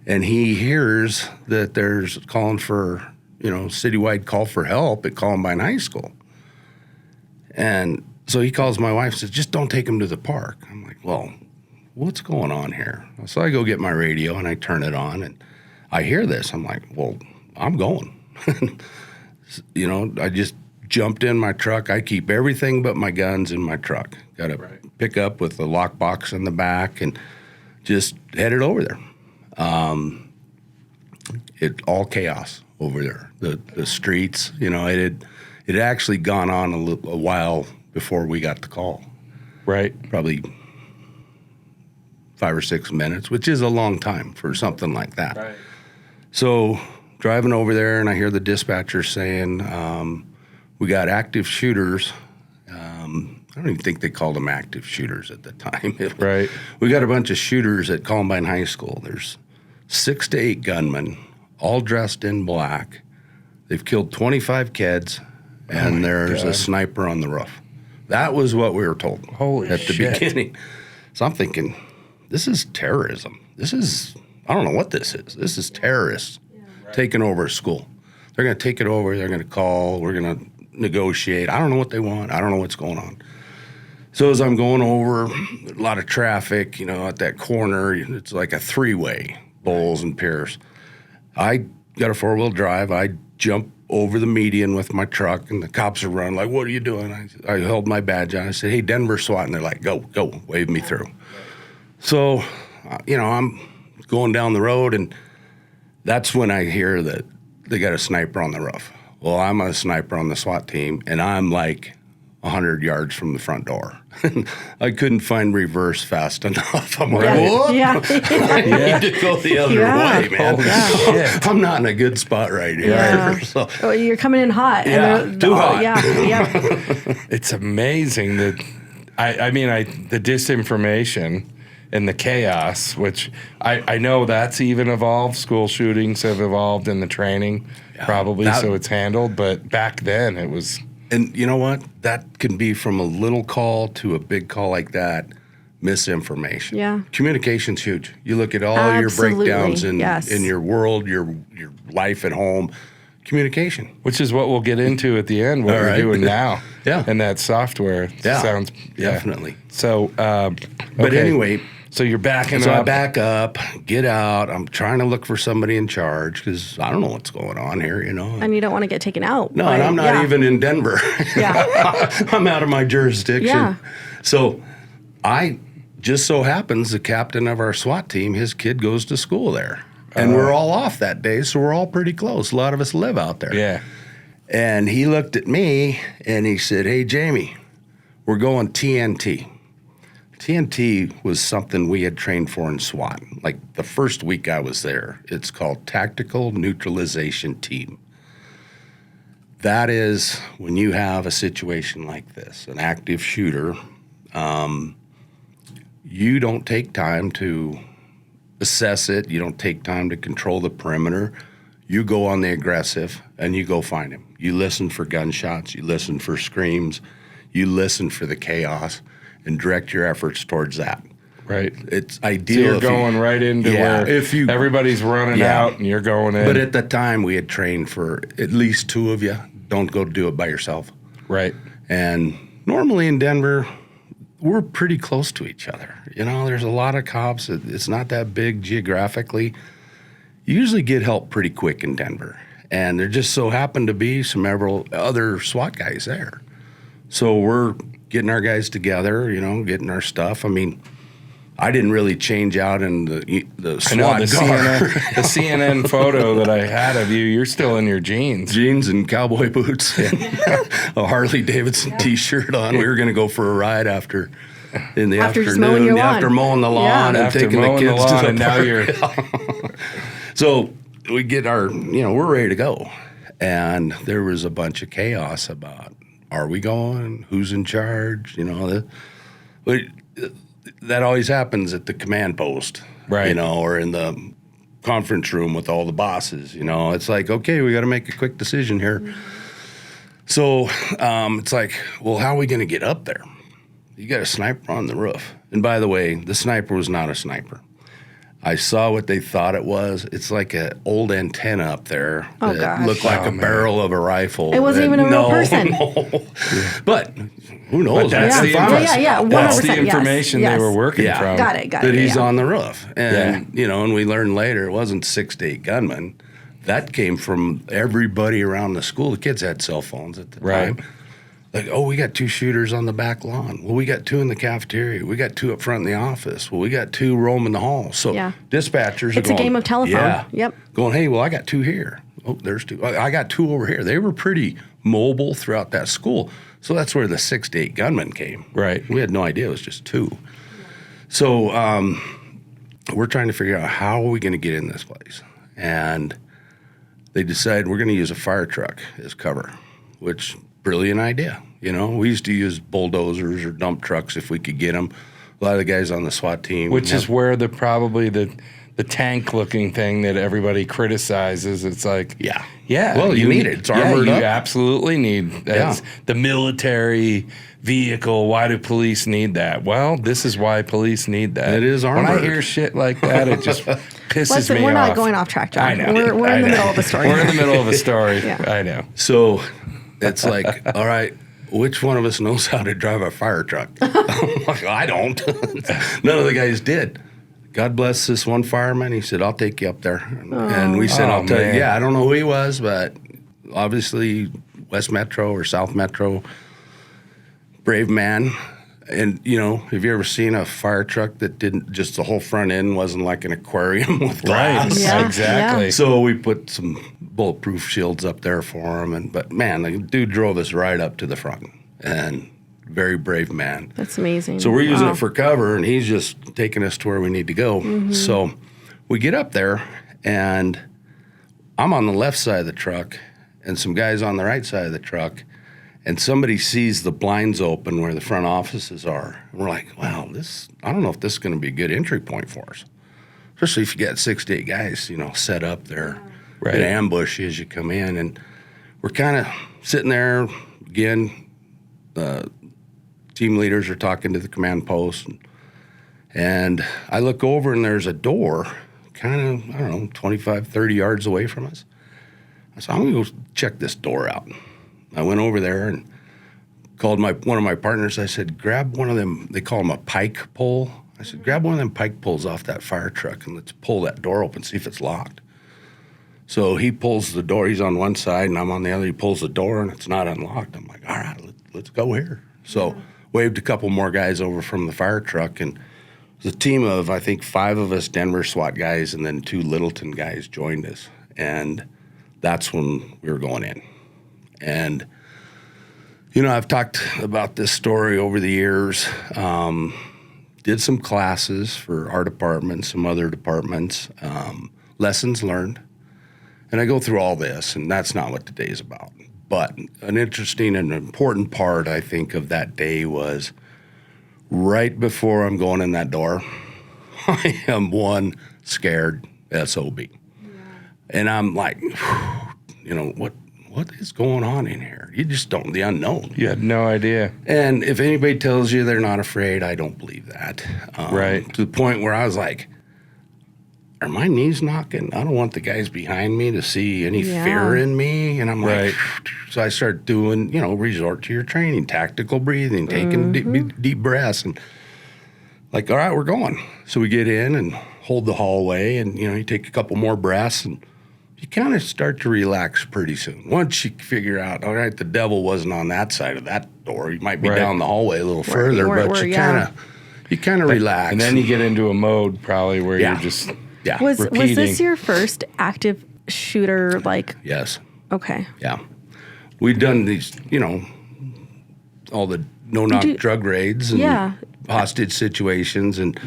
C: and he hears that there's calling for, citywide call for help at Columbine High School. And so he calls my wife and says, "Just don't take him to the park." I'm like, "Well, what's going on here?" So I go get my radio and I turn it on and I hear this. I'm like, "Well, I'm going." I just jumped in my truck. I keep everything but my guns in my truck. Got a pickup with a lockbox in the back and just headed over there. It all chaos over there. The streets, it had actually gone on a while before we got the call.
A: Right.
C: Probably 5 or 6 minutes, which is a long time for something like that.
A: Right.
C: So driving over there, and I hear the dispatcher saying, "We got active shooters." I don't even think they called them active shooters at the time.
A: Right.
C: We got a bunch of shooters at Columbine High School. There's 6 to 8 gunmen, all dressed in black. They've killed 25 kids, and there's a sniper on the roof. That was what we were told
A: Holy
C: at the
A: shit.
C: beginning. So I'm thinking, this is terrorism. I don't know what this is. This is terrorists taking over a school. They're going to take it over. They're going to call. We're going to negotiate. I don't know what they want. I don't know what's going on. So as I'm going over, a lot of traffic, at that corner, it's like a 3-way, Bowles and Pierce. I got a 4-wheel drive. I jump over the median with my truck, and the cops are running like, "What are you doing?" I held my badge on. I said, "Hey, Denver SWAT." And they're like, go, wave me through. So, I'm going down the road, and that's when I hear that they got a sniper on the roof. well, I'm a sniper on the SWAT team, and I'm like 100 yards from the front door. I couldn't find reverse fast enough. I'm like, whoop.
B: Yeah.
C: I need to go the other way, man.
A: Shit.
C: I'm not in a good spot right here.
B: Yeah.
C: So,
B: Oh, you're coming in hot.
C: Yeah,
B: and
C: too hot.
B: Yeah.
A: It's amazing that the disinformation and the chaos, which I know that's even evolved. School shootings have evolved in the training, probably, so it's handled. But back then it was.
C: and you know what? That can be from a little call to a big call like that. Misinformation.
B: Yeah.
C: Communication's huge. You look at all
B: Absolutely.
C: your breakdowns
B: Yes.
C: in your world, your life at home. Communication.
A: Which is what we'll get into at the end, what
C: All
A: we're
C: right.
A: doing now.
C: Yeah.
A: And that software sounds. Yeah.
C: Definitely.
A: So,
C: But
A: okay.
C: anyway,
A: So you're backing
C: so I
A: up.
C: back up, get out. I'm trying to look for somebody in charge because I don't know what's going on here, you know.
B: And you don't want to get taken out.
C: No, and I'm not even in Denver.
B: Yeah.
C: I'm out of my jurisdiction.
B: Yeah.
C: So I just so happens the captain of our SWAT team, his kid goes to school there. And we're all off that day, so we're all pretty close. A lot of us live out there.
A: Yeah.
C: And he looked at me and he said, "Hey, Jamie, we're going TNT." TNT was something we had trained for in SWAT. Like the first week I was there, it's called Tactical Neutralization Team. That is when you have a situation like this, an active shooter, you don't take time to assess it. You don't take time to control the perimeter. You go on the aggressive and you go find him. You listen for gunshots. You listen for screams. You listen for the chaos and direct your efforts towards that.
A: Right.
C: It's
A: So
C: ideal.
A: you're
C: if you-
A: going right into
C: Yeah,
A: where
C: if you-
A: everybody's running
C: Yeah.
A: out and you're going in.
C: But at the time, we had trained for at least two of you. Don't go do it by yourself.
A: right.
C: And normally in Denver, we're pretty close to each other. You know, there's a lot of cops. It's not that big geographically. You usually get help pretty quick in Denver. And there just so happened to be several other SWAT guys there. So we're getting our guys together, you know, getting our stuff. I mean, I didn't really change out in the
A: I know
C: SWAT
A: the
C: car.
A: the CNN photo that I had of you, you're still in your jeans.
C: Jeans and cowboy boots and a Harley Davidson T-shirt on. We were going to go for a ride after in the
B: After just
C: afternoon,
B: mowing your lawn.
C: after mowing the lawn
B: Yeah.
C: and
A: After
C: taking
A: mowing
C: the
A: the
C: kids
A: lawn,
C: to the
A: and now
C: park.
A: you're
C: So we get our, you know, we're ready to go. And there was a bunch of chaos about, are we going? Who's in charge? You know, that always happens at the command post,
A: Right.
C: you know, or in the conference room with all the bosses. You know, it's like, okay, we got to make a quick decision here. So it's like, well, how are we going to get up there? You got a sniper on the roof. And by the way, the sniper was not a sniper. I saw what they thought it was. It's like an old antenna up there
B: Oh,
C: that
B: gosh.
C: looked like
A: Oh,
C: a
A: man.
C: barrel of a rifle.
B: It wasn't even a real person.
C: No. But who knows?
A: But that's
B: Yeah.
A: the
B: Yeah,
A: information.
B: yeah, yeah,
A: That's the
B: 100%, yes,
A: information
B: yes.
A: they were working
C: Yeah.
A: from.
B: Got it.
C: that he's
B: yeah.
C: on the roof. And, you know, and we learned later it wasn't 6 to 8 gunmen. That came from everybody around the school. The kids had cell phones at the
A: Right.
C: time. Like, oh, we got 2 shooters on the back lawn. Well, we got 2 in the cafeteria. We got 2 up front in the office. Well, we got 2 roaming the hall. So
B: Yeah.
C: dispatchers
B: It's
C: are
B: a
C: going,
B: game of telephone.
C: Yeah.
B: Yep.
C: Going, hey, well, I got 2 here. Oh, there's 2. I got 2 over here. They were pretty mobile throughout that school. So that's where the 6 to 8 gunmen came.
A: Right.
C: We had no idea it was just 2. So we're trying to figure out how are we going to get in this place. And they decided we're going to use a fire truck as cover, which brilliant idea. You know, we used to use bulldozers or dump trucks if we could get them. A lot of the guys on the SWAT team.
A: Which is where probably the tank looking thing that everybody criticizes. It's like,
C: Yeah.
A: yeah.
C: Well, you need it. It's armored
A: you
C: up.
A: absolutely need that's the military vehicle. Why do police need that? Well, this is why police need that.
C: It is
A: When I
C: armored.
A: hear shit like that, it just pisses
B: Listen,
A: me
B: we're
A: off.
B: not going off track, John.
A: I know.
B: We're
A: I
B: in the
A: know.
B: middle of a story.
A: We're in the middle of a story.
B: Yeah.
A: I know.
C: So it's like, all right, which one of us knows how to drive a fire truck? I'm like, I don't. None of the guys did. God bless this one fireman. He said, I'll take you up there. And we said,
A: Oh,
C: I'll tell you.
A: man.
C: Yeah, I don't know who he was, but obviously West Metro or South Metro, brave man. And, you know, have you ever seen a fire truck that didn't, just the whole front end wasn't like an aquarium with glass?
A: Right.
B: Yeah,
A: Exactly.
C: So we put some bulletproof shields up there for him. But man, the dude drove us right up to the front, and very brave man.
B: That's amazing.
C: So we're using
B: Wow.
C: it for cover, and he's just taking us to where we need to go. So we get up there, and I'm on the left side of the truck, and some guys on the right side of the truck, and somebody sees the blinds open where the front offices are. And we're like, wow, I don't know if this is going to be a good entry point for us. Especially if you got 6 to 8 guys, you know, set up there in ambush as you come in. And we're kind of sitting there again. Team leaders are talking to the command post. And I look over, and there's a door kind of, I don't know, 25, 30 yards away from us. I said, I'm going to go check this door out. I went over there and called one of my partners. I said, grab one of them. They call them a pike pole. I said, grab one of them pike poles off that fire truck, and let's pull that door open, see if it's locked. So he pulls the door. He's on one side, and I'm on the other. He pulls the door, and it's not unlocked. I'm like, all right, let's go here. So waved a couple more guys over from the fire truck, and it was a team of, I think, 5 of us Denver SWAT guys, and then 2 Littleton guys joined us. And that's when we were going in. And, you know, I've talked about this story over the years. Did some classes for our department, some other departments, lessons learned. And I go through all this, and that's not what today's about. But an interesting and important part, I think, of that day was right before I'm going in that door, I am one scared SOB. Yeah. And I'm like, you know, what is going on in here? You just don't, the unknown.
A: You had no idea.
C: And if anybody tells you they're not afraid, I don't believe that.
A: Right.
C: To the point where I was like, are my knees knocking? I don't want the guys behind me to see any fear in me. And I'm like, so I start doing, you know, resort to your training, tactical breathing, taking deep breaths. And like, all right, we're going. So we get in and hold the hallway, and, you know, you take a couple more breaths, and you kind of start to relax pretty soon. Once you figure out, all right, the devil wasn't on that side of that door. He might be down the hallway a little further, but you kind of relax.
A: And then you get into a mode probably where you're just
B: Was
A: repeating.
B: this your first active shooter? Like,
C: Yes.
B: okay.
C: Yeah. We've done these, you know, all the no-knock drug raids and hostage situations, and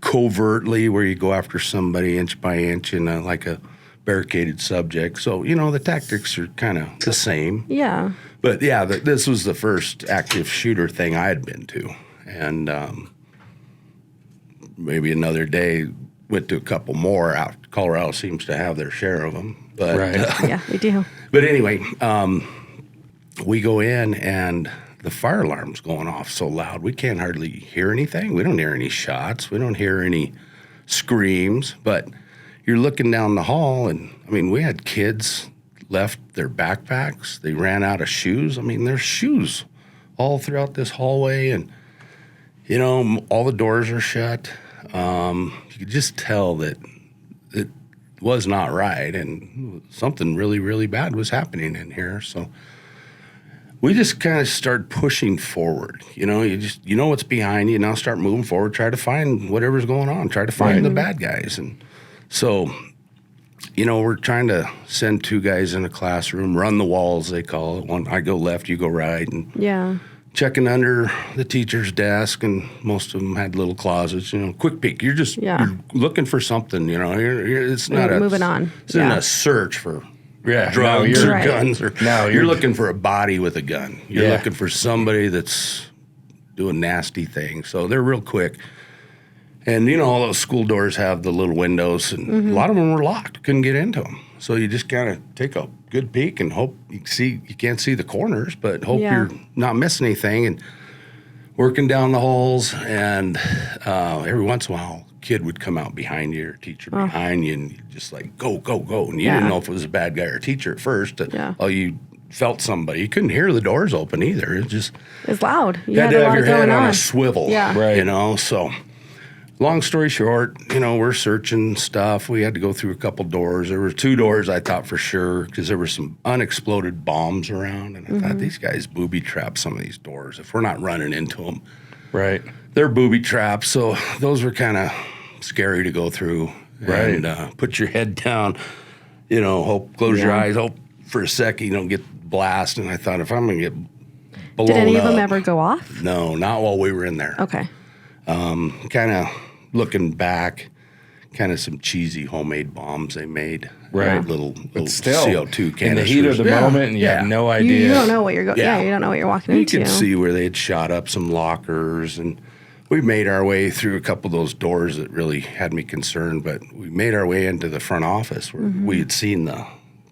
C: covertly where you go after somebody inch by inch in like a barricaded subject. So, you know, the tactics are kind of the same.
B: Yeah.
C: But, yeah, this was the first active shooter thing I had been to. And maybe another day went to a couple more. Colorado seems to have their share of them. But,
B: yeah, we do.
C: But anyway, we go in, and the fire alarm's going off so loud we can't hardly hear anything. We don't hear any shots. We don't hear any screams. But you're looking down the hall, and, I mean, we had kids left their backpacks. They ran out of shoes. I mean, there's shoes all throughout this hallway, and, you know, all the doors are shut. You could just tell that it was not right, and something really, really bad was happening in here. So we just kind of started pushing forward. You know, you know what's behind you. Now start moving forward. Try to find whatever's going on. Try to find the bad guys. And so, you know, we're trying to send 2 guys in a classroom, run the walls, they call it. One, I go left, you go right, and checking under the teacher's desk, and most of them had little closets. You know, quick peek. You're just you're looking for something. You know, it's not
B: moving on.
C: It's not a search for drugs or guns. Or you're looking for a body with a gun. You're looking for somebody that's doing nasty things. So they're real quick. And, you know, all those school doors have the little windows, and a lot of them were locked. Couldn't get into them. So you just kind of take a good peek and hope you can't see the corners, but hope you're not missing anything. And working down the halls, and every once in a while, a kid would come out behind you or a teacher behind you, and you'd just like, go, go, go. And you didn't know if it was a bad guy or a teacher at first. You felt somebody. You couldn't hear the doors open either. It just...
B: It's loud.
C: You had to have your head on a swivel. Yeah.
A: Right.
C: You know, so... Long story short, you know, we're searching stuff. We had to go through a couple doors. There were 2 doors I thought for sure, because there were some unexploded bombs around. And I thought, these guys booby-trapped some of these doors. If we're not running into them,
A: Right.
C: they're booby traps. So those were kind of scary to go through.
A: Right.
C: And put your head down, close your eyes, hope for a second you don't get blast. And I thought, if I'm going to get blown
B: Did any of them
C: up-
B: ever go off?
C: No, not while we were in there.
B: Okay.
C: Kind of looking back, kind of some cheesy homemade bombs they made.
A: Right.
C: Little
A: Still,
C: CO2 canisters.
A: in the heat of the moment, and you have no
B: You,
A: idea.
B: you don't know what you're going.
C: Yeah.
B: Yeah, you don't know what you're walking
C: You
B: into.
C: could see where they had shot up some lockers, and we made our way through a couple of those doors that really had me concerned. But we made our way into the front office where we had seen the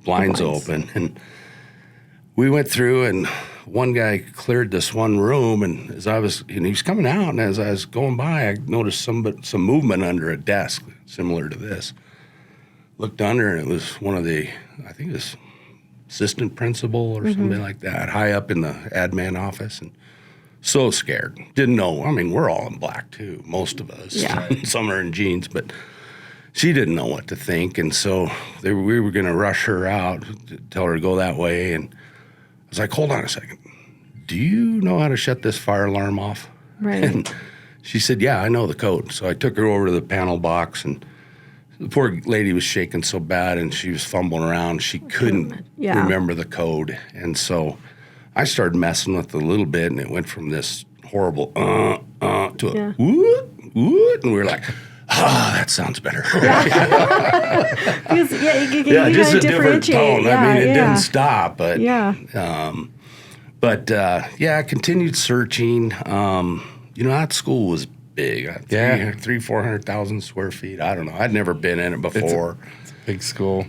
C: blinds open, and we went through. And one guy cleared this one room, and he was coming out, and as I was going by, I noticed some movement under a desk similar to this. Looked under, and it was one of I think it was assistant principal or something like that, high up in the admin office, and so scared. Didn't know. I mean, we're all in black too, most of us.
B: Yeah.
C: Some are in jeans, but she didn't know what to think, and so we were going to rush her out, tell her to go that way, and I was like, hold on a second. Do you know how to shut this fire alarm off?
B: Right.
C: And she said, yeah, I know the code. So I took her over to the panel box, and the poor lady was shaking so bad, and she was fumbling around. She couldn't
B: Yeah.
C: remember the code. And so I started messing with it a little bit, and it went from this horrible to a woot, and we were like, that sounds better.
B: Because, you
C: Just
B: gotta
C: a different
B: differentiate.
C: tone. I mean, it didn't stop, but I continued searching. That school was big. 400,000 square feet. I don't know. I'd never been in it before.
A: It's a big school.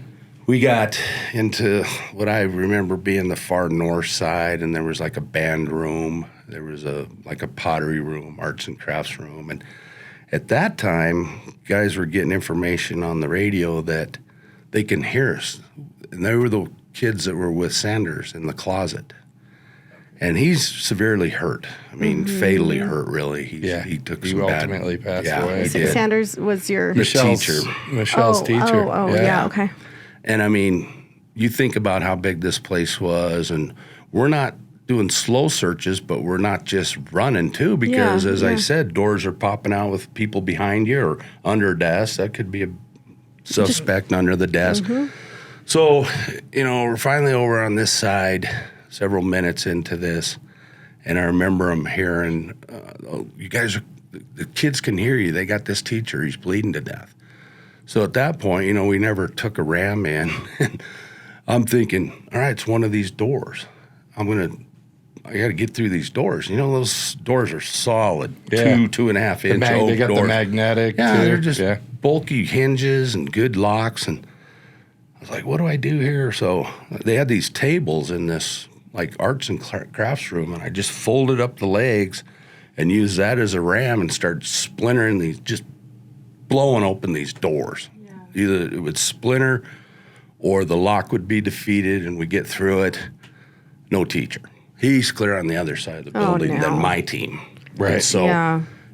C: We got into what I remember being the far north side, and there was like a band room. There was a pottery room, arts and crafts room. And at that time, guys were getting information on the radio that they can hear us. And they were the kids that were with Sanders in the closet. And he's severely hurt. I mean, fatally hurt, really. He took some bad...
A: He ultimately passed away.
C: He did.
B: Sanders was your
C: Michelle's teacher.
A: Michelle's teacher.
B: Yeah, okay.
C: And I mean, you think about how big this place was, and we're not doing slow searches, but we're not just running too, because as I said, doors are popping out with people behind you or under a desk. That could be a suspect under the desk. So, we're finally over on this side, several minutes into this, and I remember them hearing, you guys, the kids can hear you. They got this teacher. He's bleeding to death. So at that point, we never took a ram in. And I'm thinking, all right, it's one of these doors. I got to get through these doors. Those doors are solid, 2.5 inch oak
A: They got
C: doors.
A: the magnetic.
C: They're just bulky hinges and good locks. And I was like, what do I do here? So they had these tables in this like arts and crafts room, and I just folded up the legs and used that as a ram and started splintering these, just blowing open these doors. Either it would splinter or the lock would be defeated and we get through it. No teacher. He's clear on the other side of the building than my team.
A: Right.
C: And so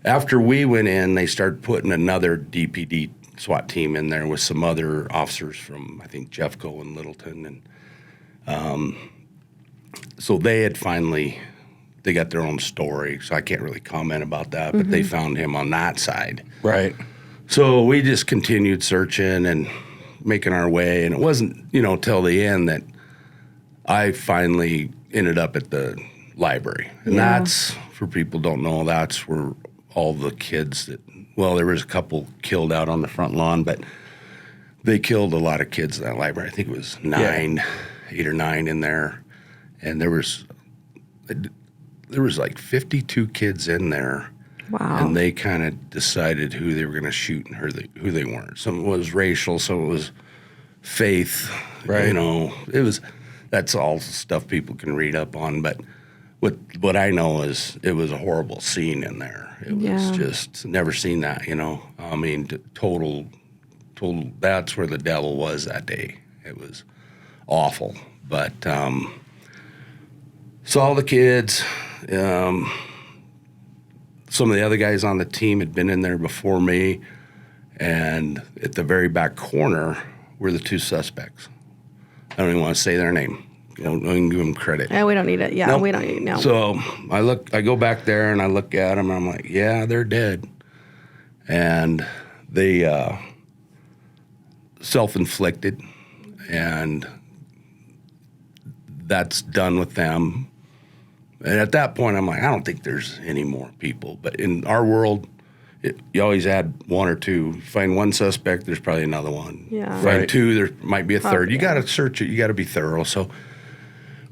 C: after we went in, they started putting another DPD SWAT team in there with some other officers from, I think, Jeffco and Littleton. And so they had they got their own story, so I can't really comment about that, but they found him on that side.
A: Right.
C: So we just continued searching and making our way, and it wasn't, till the end that I finally ended up at the library. And that's, for people who don't know, that's where all the kids there was a couple killed out on the front lawn, but they killed a lot of kids in that library. I think it was 8 or 9 in there. And there was like 52 kids in there.
B: Wow.
C: And they kind of decided who they were going to shoot and who they weren't. Some was racial, some was faith.
A: Right.
C: That's all stuff people can read up on. But what I know is it was a horrible scene in there. It was just never seen that, I mean, total, that's where the devil was that day. It was awful. But saw the kids. Some of the other guys on the team had been in there before me, and at the very back corner were the 2 suspects. I don't even want to say their name. Don't even give them credit.
B: Yeah, we don't need it. Yeah,
C: Nope.
B: we don't need it. No.
C: So I go back there and I look at them and I'm like, yeah, they're dead. And they self-inflicted, and that's done with them. And at that point, I'm like, I don't think there's any more people. But in our world, you always add one or two. You find one suspect, there's probably another one.
B: Yeah.
C: Find
A: Right.
C: two, there might be a third. You
B: yeah.
C: got to search it. You got to be thorough. So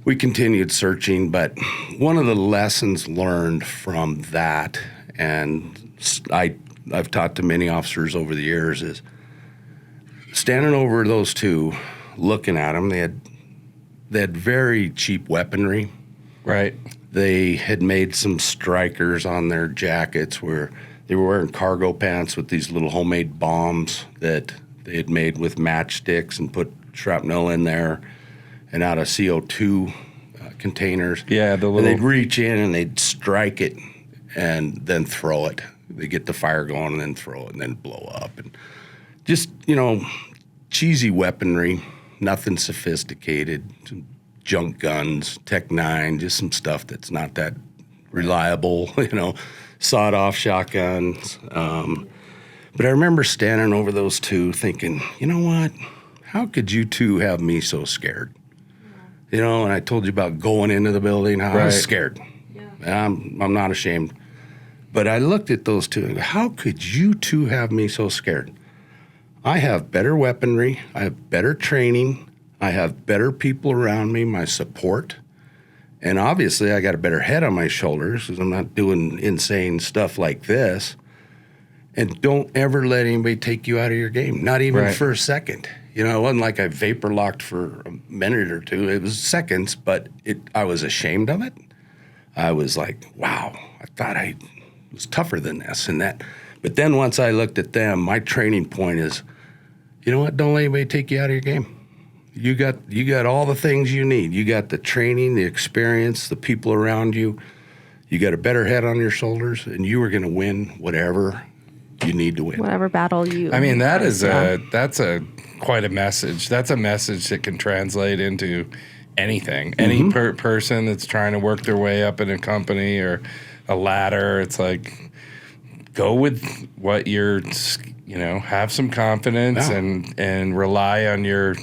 C: we continued searching. But one of the lessons learned from that, and I've taught to many officers over the years, is standing over those two, looking at them. They had very cheap weaponry.
A: Right.
C: They had made some strikers on their jackets where they were wearing cargo pants with these little homemade bombs that they had made with matchsticks and put shrapnel in there and out of CO2 containers.
A: Yeah, the
C: And
A: little.
C: they'd reach in and they'd strike it and then throw it. They get the fire going and then throw it and then blow up. And just, cheesy weaponry, nothing sophisticated, some junk guns, Tech 9, just some stuff that's not that reliable, sawed-off shotguns. But I remember standing over those two thinking, you know what? How could you two have me so scared? And I told you about going into the building, how I was
A: Right.
C: scared. Yeah. I'm not ashamed. But I looked at those two and go, how could you two have me so scared? I have better weaponry. I have better training. I have better people around me, my support. And obviously, I got a better head on my shoulders because I'm not doing insane stuff like this. And don't ever let anybody take you out of your game, not even
A: Right.
C: for a second. It wasn't like I vapor locked for a minute or two. It was seconds, but I was ashamed of it. I was like, wow, I thought I was tougher than this and that. But then once I looked at them, my training point is, you know what? Don't let anybody take you out of your game. You got all the things you need. You got the training, the experience, the people around you. You got a better head on your shoulders, and you are going to win whatever you need to win.
B: Whatever battle you.
A: I mean, that's
B: Yeah.
A: quite a message. That's a message that can translate into anything. Any person that's trying to work their way up in a company or a ladder, it's like, go with what have some confidence
C: Yeah.
A: and rely on your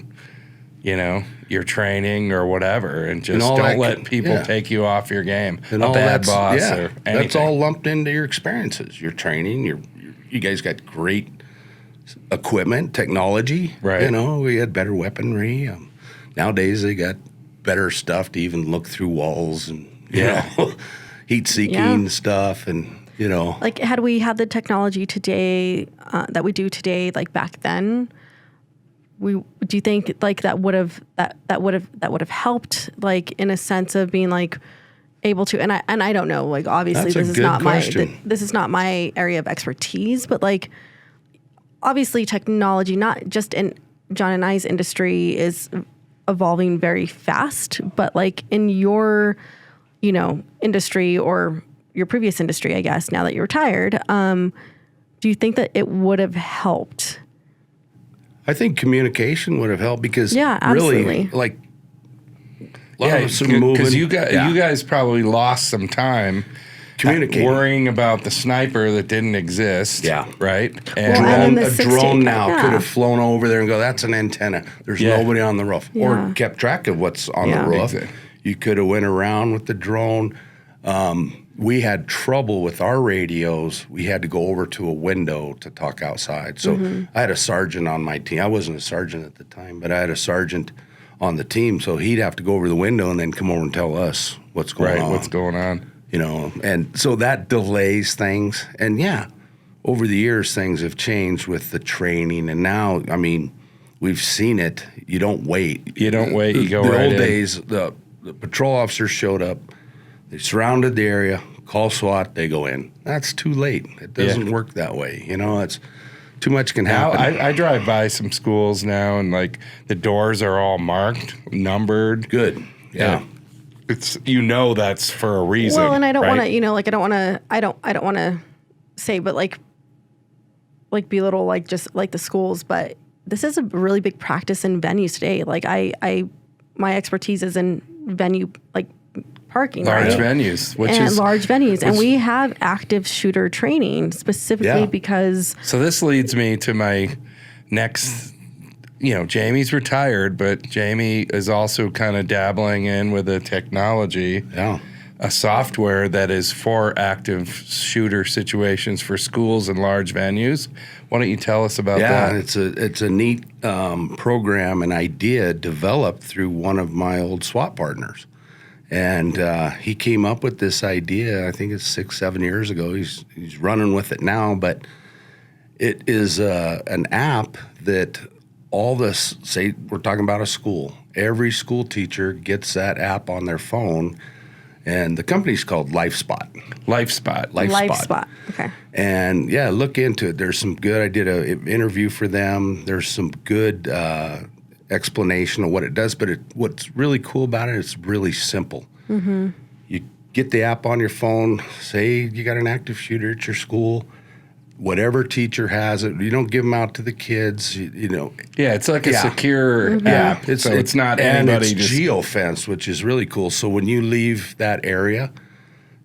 A: training or whatever, and just
C: all
A: don't
C: that
A: let people
C: yeah.
A: take you off your game.
C: And
A: a
C: all
A: bad
C: that's-
A: boss
C: yeah,
A: or anything.
C: that's all lumped into your experiences, your training. You guys got great equipment, technology.
A: Right.
C: We had better weaponry. Nowadays, they got better stuff to even look through walls and heat-seeking
B: Yeah.
C: stuff and.
B: Like, had we had the technology today that we do today, like back then, do you think like that would have helped, like in a sense of being like able to? And I don't know, like obviously
C: That's a
B: this is
C: good
B: not
C: question.
B: this is not my area of expertise, but like obviously technology, not just in John and I's industry, is evolving very fast, but like in your industry or your previous industry, I guess, now that you're retired, do you think that it would have helped?
C: I think communication would have helped because
B: Yeah,
C: really,
B: absolutely.
C: like, a lot of us are moving.
A: because you
C: Yeah.
A: guys probably lost some time
C: Communicating.
A: worrying about the sniper that didn't exist.
C: Yeah.
A: Right.
B: Well, and in the
C: A
B: 60
C: drone now
B: yeah.
C: could have flown over there and go, that's an antenna. There's
A: Yeah.
C: nobody on the roof.
B: Yeah.
C: Or kept track of what's on
B: Yeah.
C: the roof.
A: Exactly.
C: You could have went around with the drone. We had trouble with our radios. We had to go over to a window to talk outside. So I had a sergeant on my team. I wasn't a sergeant at the time, but I had a sergeant on the team. So he'd have to go over the window and then come over and tell us what's going on.
A: What's going on?
C: And so that delays things. And yeah, over the years, things have changed with the training. And now, I mean, we've seen it. You don't wait.
A: You don't wait. You go
C: the
A: right
C: old
A: in.
C: days, the patrol officers showed up. They surrounded the area, call SWAT, they go in. That's too late. It doesn't work that way. It's too much can
A: Now
C: happen.
A: I drive by some schools now, and like the doors are all marked, numbered.
C: Good. Yeah.
A: It's that's for a reason.
B: Well, and I don't
A: right?
B: want to, I don't want to say, but like belittle like just like the schools, but this is a really big practice in venues today. Like my expertise is in venue, like parking,
A: Large
B: right?
A: venues, which
B: and
A: is
B: large venues. And we have active shooter training specifically because.
A: So this leads me to my next, Jamie's retired, but Jamie is also kind of dabbling in with a technology, a software that is for active shooter situations for schools and large venues. Why don't you tell us about that?
C: Yeah, it's a neat program and idea developed through one of my old SWAT partners. And he came up with this idea, I think it's 6-7 years ago. He's running with it now, but it is an app that say we're talking about a school. Every school teacher gets that app on their phone, and the company's called LifeSpot.
B: LifeSpot. Okay.
C: And look into it. There's some good. I did an interview for them. There's some good explanation of what it does, but what's really cool about it, it's really simple. Mm-hmm. You get the app on your phone, say you got an active shooter at your school, whatever teacher has it, you don't give them out to the kids,
A: Yeah, it's like a secure app. It's not anybody.
C: And it's geofenced, which is really cool. So when you leave that area,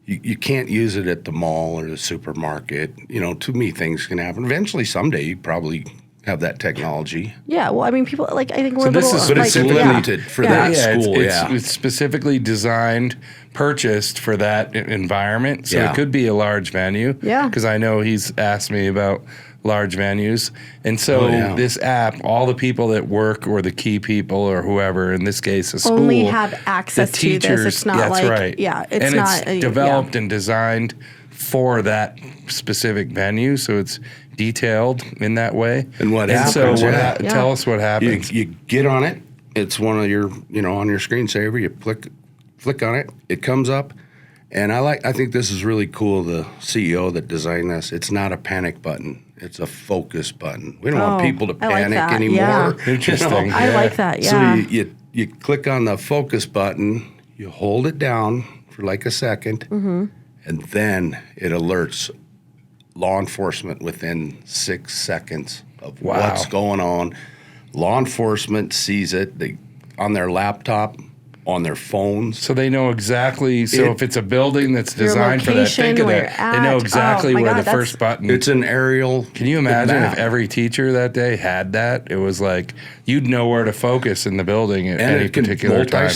C: you can't use it at the mall or the supermarket. Too many things can happen. Eventually, someday, you probably have that technology.
B: Yeah, well, I mean, people I think we're
C: it's limited for that school.
A: It's specifically designed, purchased for that environment. So it could be a large venue.
B: Yeah.
A: Because I know he's asked me about large venues. And so this app, all the people that work or the key people or whoever, in this case, a school.
B: Only have access to this. It's not
A: that's
B: like,
A: right. It's developed and designed for that specific venue. So it's detailed in that way.
C: And what happens?
A: So tell us what happens.
C: You get on it. It's one of your, on your screensaver. You flick on it. It comes up. And I think this is really cool. The CEO that designed this. It's not a panic button. It's a focus button. We don't want people to panic anymore.
B: Yeah.
A: Interesting.
B: I like that. Yeah.
C: So you click on the focus button. You hold it down for like a second, and then it alerts law enforcement within 6 seconds of what's going on. Law enforcement sees it on their laptop, on their phones.
A: So they know exactly. So if it's a building that's designed for that, think of that. They know exactly where the first button.
C: It's an aerial.
A: Can you imagine if every teacher that day had that? It was like you'd know where to focus in the building at any particular time.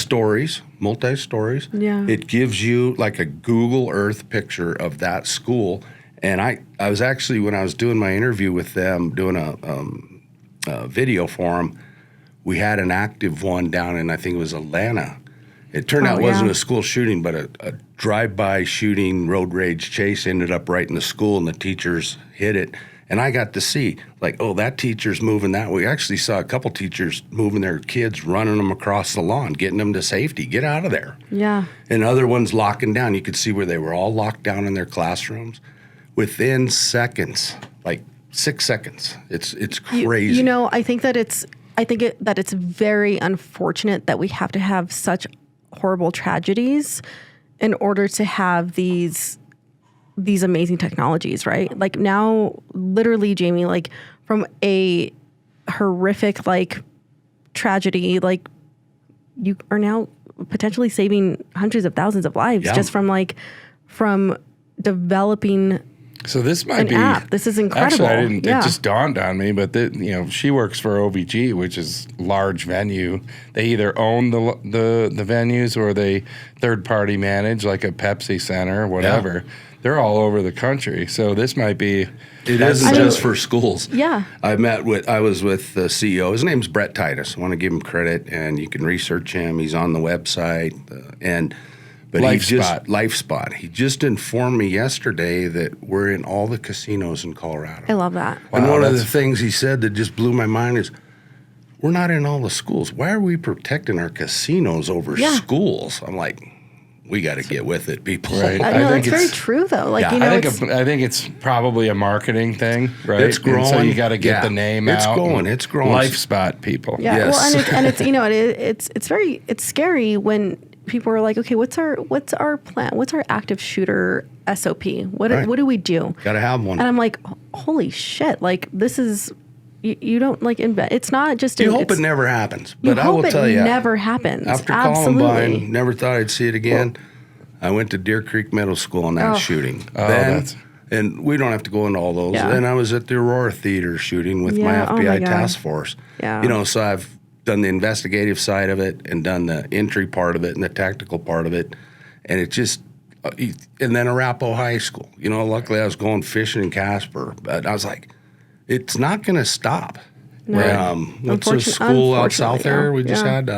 C: Multi-stories.
B: Yeah.
C: It gives you like a Google Earth picture of that school. And I was actually, when I was doing my interview with them, doing a video for them, we had an active one down in, I think it was Atlanta. It turned out it wasn't a school shooting, but a drive-by shooting, road rage chase ended up right in the school, and the teachers hit it. And I got to see, that teacher's moving that way. We actually saw a couple teachers moving their kids, running them across the lawn, getting them to safety. Get out of there.
B: Yeah.
C: And other ones locking down. You could see where they were all locked down in their classrooms. Within seconds, 6 seconds. It's crazy.
B: I think that it's very unfortunate that we have to have such horrible tragedies in order to have these amazing technologies, right? Like now, literally, Jamie, from a horrific tragedy, you are now potentially saving hundreds of thousands of lives just from developing.
A: So this might be
B: an app. This is incredible.
A: Actually, it just dawned on me, but she works for OVG, which is large venue. They either own the venues or they third party manage, like a Pepsi Center or whatever. Yeah. They're all over the country. So this might be.
C: It isn't just for schools.
B: Yeah.
C: I was with the CEO. His name's Brett Titus. I want to give him credit, and you can research him. He's on the website, But LifeSpot. He just informed me yesterday that we're in all the casinos in Colorado.
B: I love that.
C: And one of the things he said that just blew my mind is, we're not in all the schools. Why are we protecting our casinos over schools? I'm like, we got to get with it, people.
A: Right.
B: No, that's very true, though.
A: I think it's probably a marketing thing, right?
C: It's growing.
A: And so you got to get the name out.
C: It's growing.
A: LifeSpot people.
B: Yeah.
C: Yes.
B: Well, it's scary when people are like, okay, what's our plan? What's our active shooter SOP? What do we do?
C: Got to have one.
B: And I'm like, holy shit! This is you don't like invent. It's not just.
C: You hope it never happens, but I will tell you,
B: never happens.
C: After
B: Absolutely.
C: Columbine, never thought I'd see it again. I went to Deer Creek Middle School on that shooting. And we don't have to go into all those.
B: Yeah.
C: Then I was at the Aurora Theater shooting with my FBI task force.
B: Yeah.
C: You know, so I've done the investigative side of it and done the entry part of it and the tactical part of it. And it just, and then Arapahoe High School. You know, luckily I was going fishing in Casper. But I was like, it's not going to stop.
B: No.
C: What's the school out south there we just had?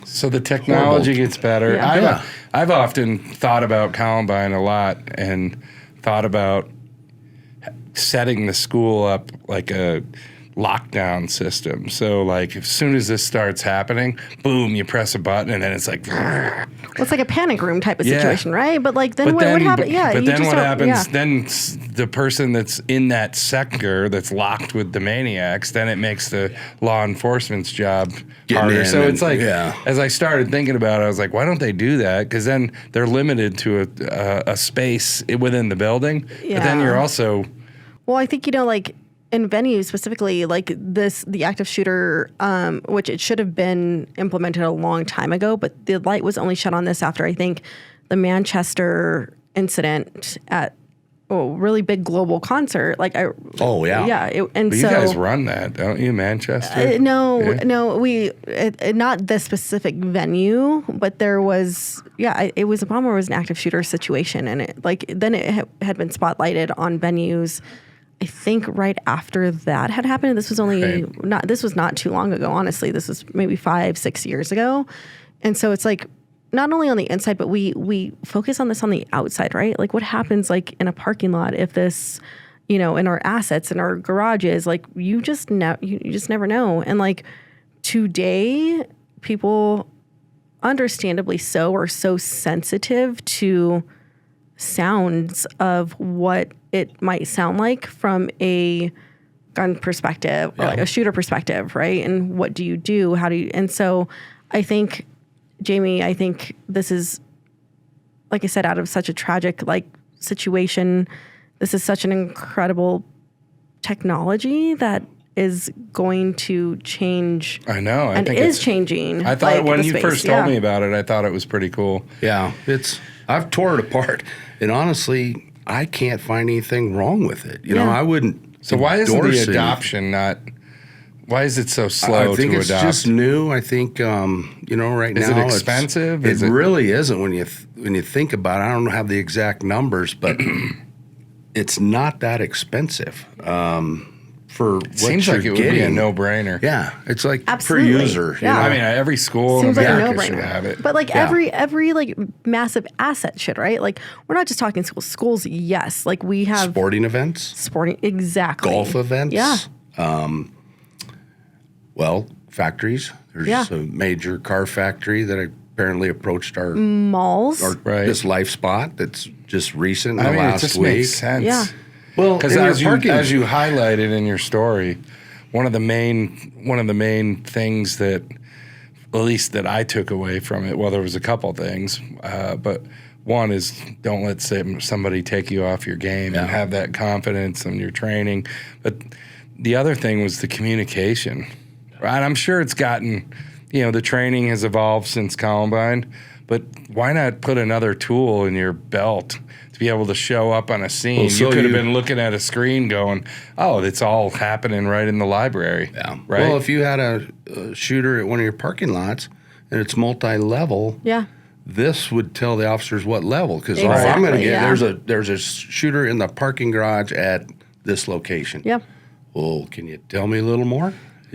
A: So the technology gets better.
B: Yeah.
A: I've often thought about Columbine a lot and thought about setting the school up like a lockdown system. So like as soon as this starts happening, boom, you press a button and then it's like
B: well, it's like a panic room type of situation, right? But like then what happens? Yeah,
A: but
B: you
A: then
B: just
A: what
B: don't-
A: happens?
B: yeah.
A: Then the person that's in that sector that's locked with the maniacs, then it makes the law enforcement's job harder. So it's like, as I started thinking about it, I was like, why don't they do that? Because then they're limited to a space within the building.
B: Yeah.
A: But then you're also
B: Well, I think, like in venues specifically, like the active shooter, which it should have been implemented a long time ago, but the light was only shut on this after, I think, the Manchester incident at really big global concert. Like
C: yeah.
B: And
A: but
B: so
A: you guys run that, don't you, Manchester?
B: no, we not this specific venue, but there was it was a bomb where it was an active shooter situation, and it had been spotlighted on venues. I think right after that had happened. This was not too long ago. Honestly, this was maybe 5-6 years ago, and so it's like not only on the inside, but we focus on this on the outside, right? Like what happens like in a parking lot if this, in our assets, in our garages, like you just never know. And like today, people understandably so are so sensitive to sounds of what it might sound like from a gun perspective or like a shooter perspective, right? And what do you do? How do you? And so I think, Jamie, this is, like I said, out of such a tragic situation, this is such an incredible technology that is going to change.
A: I know.
B: I think is changing.
A: I thought when you first told me about it, I thought it was pretty cool.
C: Yeah, I've tore it apart, and honestly, I can't find anything wrong with it. You know, I wouldn't.
A: So why isn't the adoption not? Why is it so slow
C: I think
A: to
C: it's
A: adopt?
C: just new. I think right now
A: is it expensive?
C: It really isn't when you think about it. I don't have the exact numbers, but it's not that expensive. For what
A: seems
C: you're
A: like it
C: getting.
A: would be a no-brainer.
C: Yeah, it's like
B: Absolutely.
C: per user.
B: Yeah.
A: I mean, every school
B: seems
A: in
B: like a
A: America
B: no-brainer.
A: should have it.
B: But like every like massive asset should, right? Like we're not just talking schools. Schools, yes. Like we have
C: Sporting events.
B: Exactly.
C: Golf events.
B: Yeah.
C: Factories. There's a major car factory that apparently approached our
B: malls.
C: This Life Spot that's just recent in the
A: it
C: last
A: just
C: week.
A: makes sense.
B: Yeah.
C: Well,
A: because as you highlighted in your story, one of the main things that, at least that I took away from it, well, there was a couple things, but one is don't let somebody take you off your game and have that confidence in your training. But the other thing was the communication. Right? I'm sure it's gotten, the training has evolved since Columbine, but why not put another tool in your belt to be able to show up on a scene?
C: Well, so
A: you could have been looking at a screen going, oh, it's all happening right in the library.
C: Yeah.
A: Right?
C: Well, if you had a shooter at one of your parking lots and it's multi-level, this would tell the officers what level. Because I'm going to get, there's a shooter in the parking garage at this location.
B: Yeah.
C: Well, can you tell me a little more?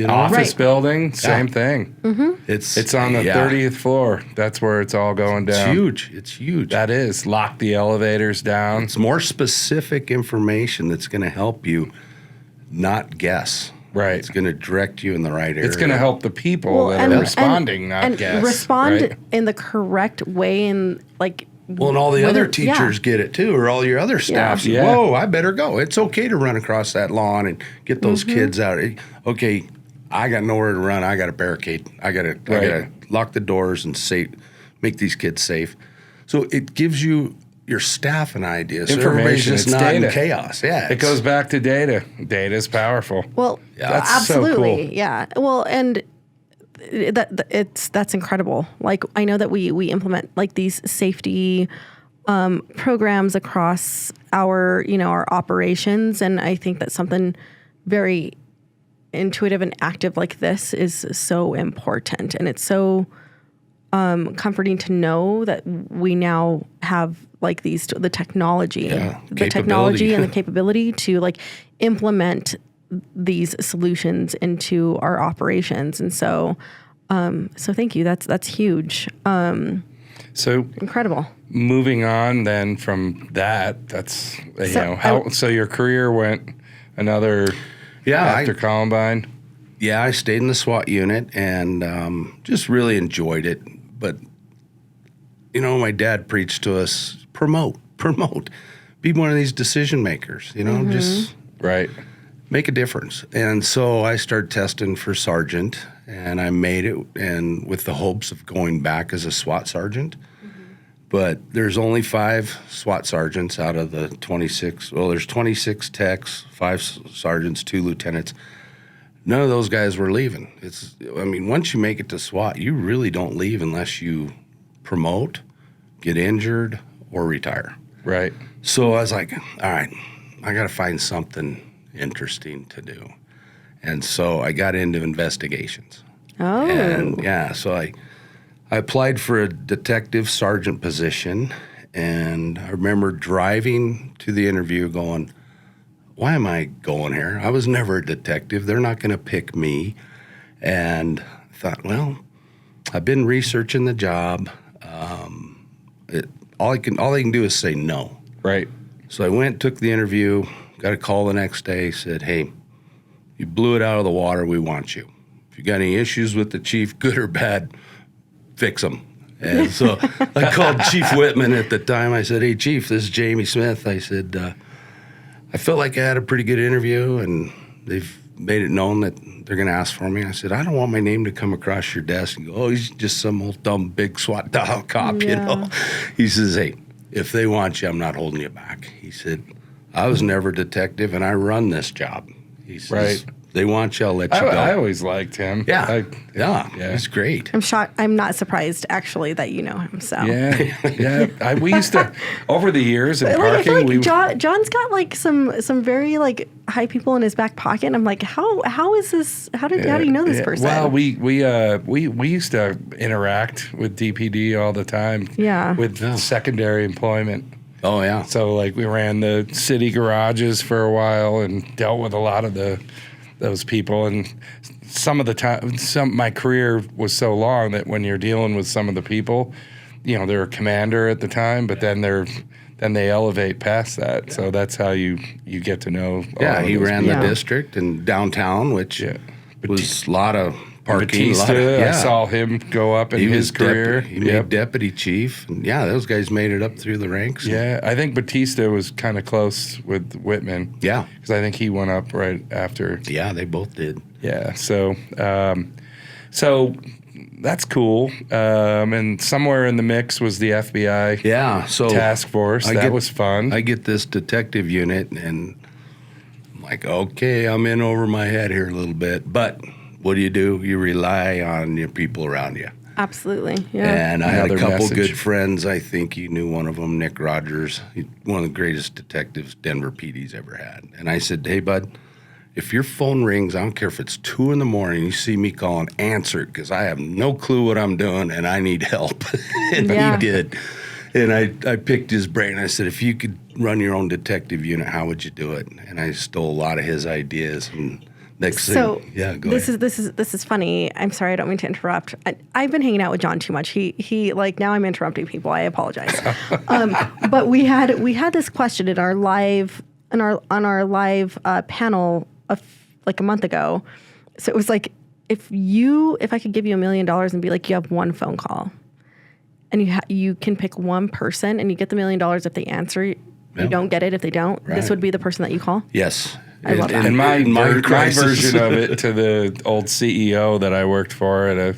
A: Office building, same thing.
B: Mm-hmm.
C: It's
A: on the 30th floor. That's where it's all going down.
C: It's huge.
A: That is. Lock the elevators down.
C: It's more specific information that's going to help you not guess.
A: Right.
C: It's going to direct you in the right area.
A: It's going to help the people that are responding, not guess.
B: Respond in the correct way and
C: Well, and all the other teachers get it too, or all your other staff.
A: Yeah.
C: Whoa, I better go. It's okay to run across that lawn and get those kids out. Okay, I got nowhere to run. I got a barricade. I got to lock the doors and make these kids safe. So it gives you your staff an idea. So everybody's
A: Information,
C: just
A: it's
C: not in
A: data.
C: chaos. Yeah.
A: It goes back to data. Data is powerful.
B: Well,
A: That's
B: absolutely.
A: so cool.
B: Yeah. Well, and that's incredible. Like, I know that we implement like these safety programs across our operations, and I think that something very intuitive and active like this is so important, and it's so comforting to know that we now have like the technology and the capability to like implement these solutions into our operations. And so thank you. That's huge.
A: So
B: Incredible.
A: moving on then from that's so your career went another after Columbine.
C: Yeah, I stayed in the SWAT unit and just really enjoyed it. But, my dad preached to us, promote, be one of these decision makers, just
A: Right.
C: make a difference. And so I started testing for sergeant, and I made it, and with the hopes of going back as a SWAT sergeant. But there's only 5 SWAT sergeants out of the 26. Well, there's 26 techs, 5 sergeants, 2 lieutenants. None of those guys were leaving. Once you make it to SWAT, you really don't leave unless you promote, get injured, or retire.
A: Right.
C: So I was like, all right, I got to find something interesting to do. And so I got into investigations.
B: Oh.
C: And so I applied for a detective sergeant position, and I remember driving to the interview going, why am I going here? I was never a detective. They're not going to pick me. And I thought, well, I've been researching the job. All they can do is say no.
A: Right.
C: So I went, took the interview, got a call the next day, said, hey, you blew it out of the water. We want you. If you got any issues with the chief, good or bad, fix them. And so I called Chief Whitman at the time. I said, hey, Chief, this is Jamie Smith. I said, I felt like I had a pretty good interview, and they've made it known that they're going to ask for me. I said, I don't want my name to come across your desk and go, oh, he's just some old dumb big SWAT dial cop, He says, hey, if they want you, I'm not holding you back. He said, I was never a detective, and I run this job. He says, they want you, I'll let you go.
A: I always liked him.
C: Yeah, he's great.
B: I'm shocked. I'm not surprised, actually, that you know him. So
A: Yeah. We used to, over the years in
B: I feel
A: parking,
B: like John's got like some very like high people in his back pocket. And I'm like, how is this? How do you know this person?
A: Well, we used to interact with DPD all the time.
B: Yeah.
A: With secondary employment.
C: Oh yeah.
A: So like we ran the city garages for a while and dealt with a lot of those people, and some of the time, my career was so long that when you're dealing with some of the people, they're a commander at the time, but then they elevate past that. So that's how you get to know.
C: He ran the district and downtown, which was a lot of parking.
A: Batista, I saw him go up in his career.
C: He made deputy chief, and those guys made it up through the ranks.
A: Yeah, I think Batista was kind of close with Whitman.
C: Yeah,
A: because I think he went up right after.
C: Yeah, they both did.
A: Yeah, so that's cool. And somewhere in the mix was the FBI.
C: So
A: task force. That was fun.
C: I get this detective unit, and I'm like, okay, I'm in over my head here a little bit, but what do? You rely on your people around you.
B: Absolutely, yeah.
C: And I had a couple good friends. I think you knew one of them, Nick Rogers, one of the greatest detectives Denver PD's ever had. And I said, hey, bud, if your phone rings, I don't care if it's 2 a.m, you see me calling, answer it, because I have no clue what I'm doing and I need help. And he did. And I picked his brain. I said, if you could run your own detective unit, how would you do it? And I stole a lot of his ideas. And next thing, go ahead.
B: This is funny. I'm sorry, I don't mean to interrupt. I've been hanging out with John too much. He like, now I'm interrupting people. I apologize. But we had this question in our live panel like a month ago. So it was like, if I could give you $1 million and be like, you have one phone call, and you can pick one person, and you get the $1 million if they answer. You don't get it if they don't.
C: Right.
B: This would be the person that you call.
C: Yes.
B: I love that.
A: And my version of it to the old CEO that I worked for at a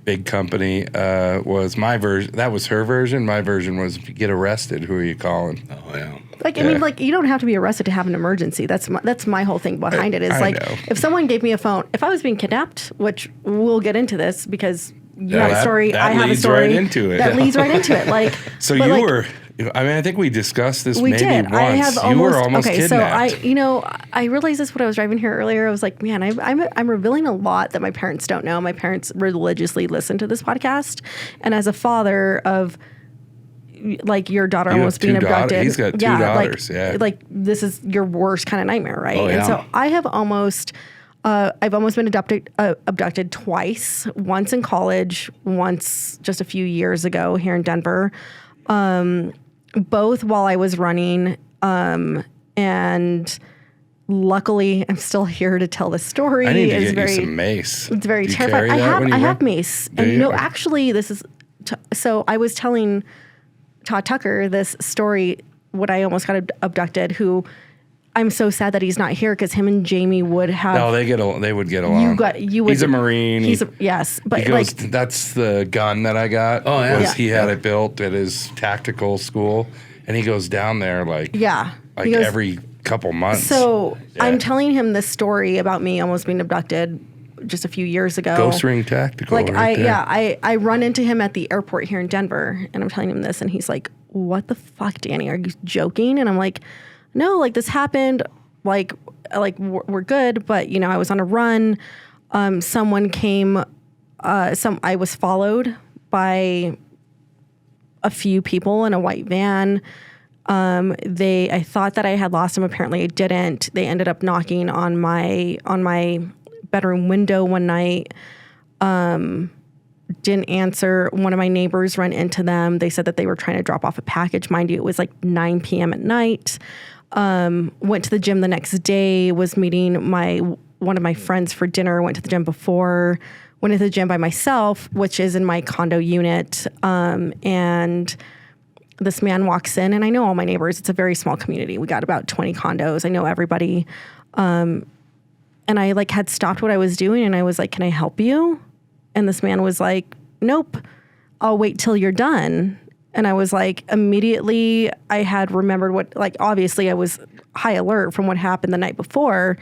A: big company was my version. That was her version. My version was, if you get arrested, who are you calling?
C: Oh, yeah.
B: Like, I mean, like, you don't have to be arrested to have an emergency. That's my whole thing behind it is, like,
A: know.
B: if someone gave me a phone, if I was being kidnapped, which we'll get into this because you have a story, I have a story.
A: That leads right into it.
B: That leads right into it. Like,
A: so
B: but,
A: you
B: like,
A: were, I mean, I think we discussed this
B: we
A: maybe
B: did.
A: once.
B: I have
A: You were almost
B: okay,
A: kidnapped.
B: So I realized this when I was driving here earlier. I was like, man, I'm revealing a lot that my parents don't know. My parents religiously listen to this podcast. And as a father of, like, your daughter
A: You have
B: almost being
A: two daughters.
B: abducted.
A: He's got two daughters, yeah.
B: Like, this is your worst kind of nightmare, right?
C: Oh, yeah.
B: And so I've almost been abducted twice. Once in college, once just a few years ago here in Denver. Both while I was running, and luckily I'm still here to tell the story.
A: I need to get you some mace.
B: It's very
A: Do you
B: terrifying.
A: carry that when you
B: I
A: run?
B: have mace,
A: Do
B: and
A: you?
B: no, actually, this is so. I was telling Todd Tucker this story when I almost got abducted. Who I'm so sad that he's not here because him and Jamie would have.
A: No, they would get along.
B: You would.
A: He's a Marine.
B: Yes, but
A: He goes,
B: like
A: that's the gun that I got.
C: Oh, yeah.
A: Was
B: Yeah.
A: he had it built at his tactical school, and he goes down there like
B: he goes,
A: every couple months.
B: So
A: Yeah.
B: I'm telling him this story about me almost being abducted just a few years ago.
A: Ghost Ring Tactical.
B: Like
A: right there.
B: I run into him at the airport here in Denver, and I'm telling him this, and he's like, "What the fuck, Dani? Are you joking?" And I'm like, "No, like this happened. Like we're good, but I was on a run. Someone came. I was followed by a few people in a white van." I thought that I had lost him. Apparently I didn't. They ended up knocking on my bedroom window one night. Didn't answer. One of my neighbors ran into them. They said that they were trying to drop off a package. Mind you, it was like 9 p.m. at night. Went to the gym the next day, was meeting one of my friends for dinner, went to the gym before, went to the gym by myself, which is in my condo unit. And this man walks in, and I know all my neighbors. It's a very small community. We got about 20 condos. I know everybody. And I had stopped what I was doing, and I was like, "Can I help you?" And this man was like, "Nope, I'll wait till you're done." And I was like, immediately I had remembered obviously I was high alert from what happened the night before.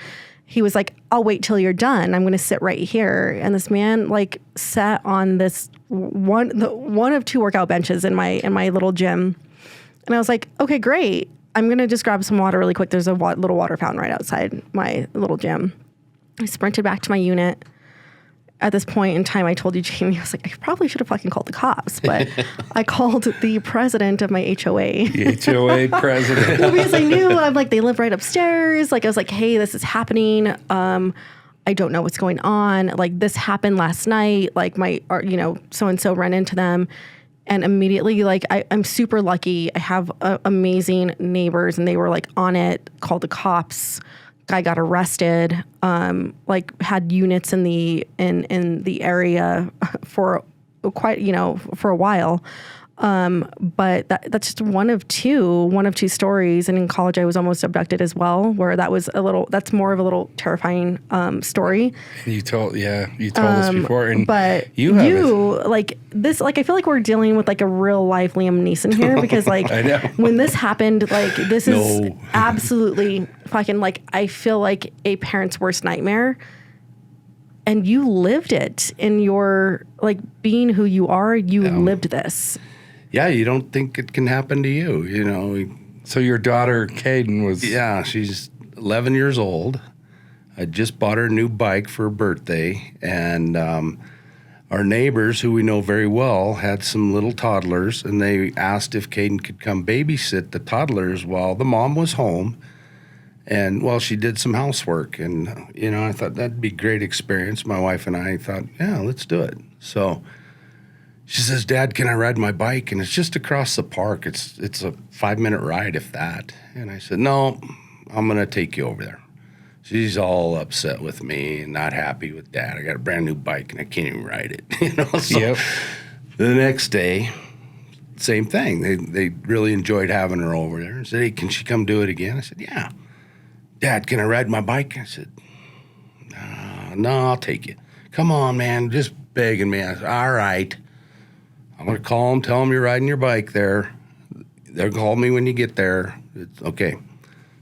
B: He was like, "I'll wait till you're done. I'm going to sit right here." And this man sat on this one of two workout benches in my little gym. And I was like, "Okay, great. I'm going to just grab some water really quick." There's a little water fountain right outside my little gym. I sprinted back to my unit. At this point in time, I told you, Jamie, I was like, I probably should have fucking called the cops, but I called the president of my HOA.
A: The HOA president.
B: Well, because I knew, I'm like, they live right upstairs. I was like, "Hey, this is happening. I don't know what's going on. This happened last night. So-and-so ran into them." And immediately, I'm super lucky. I have amazing neighbors, and they were on it, called the cops. Guy got arrested, had units in the area for for a while. But that's just one of two stories. And in college, I was almost abducted as well, where that's more of a little terrifying story.
A: You told us before. And
B: but I feel like we're dealing with a real life Liam Neeson here, because
A: I know.
B: when this happened, this is absolutely fucking I feel like a parent's worst nightmare. And you lived it in your being who you are. You lived this.
C: Yeah, you don't think it can happen to you,
A: So your daughter, Caden, was...
C: Yeah, she's 11 years old. I just bought her a new bike for her birthday, and our neighbors, who we know very well, had some little toddlers, and they asked if Caden could come babysit the toddlers while the mom was home, and while she did some housework. And, I thought that'd be a great experience. My wife and I thought, yeah, let's do it. So she says, "Dad, can I ride my bike?" And it's just across the park. It's a 5-minute ride, if that. And I said, "No, I'm going to take you over there." She's all upset with me and not happy with Dad. I got a brand new bike and I can't even ride it. So
A: Yep.
C: The next day, same thing. They really enjoyed having her over there. I said, "Hey, can she come do it again?" I said, "Yeah." "Dad, can I ride my bike?" I said, "No, I'll take you. Come on, man. Just begging me. I said, all right, I'm going to call them, tell them you're riding your bike there. They'll call me when you get there. It's okay.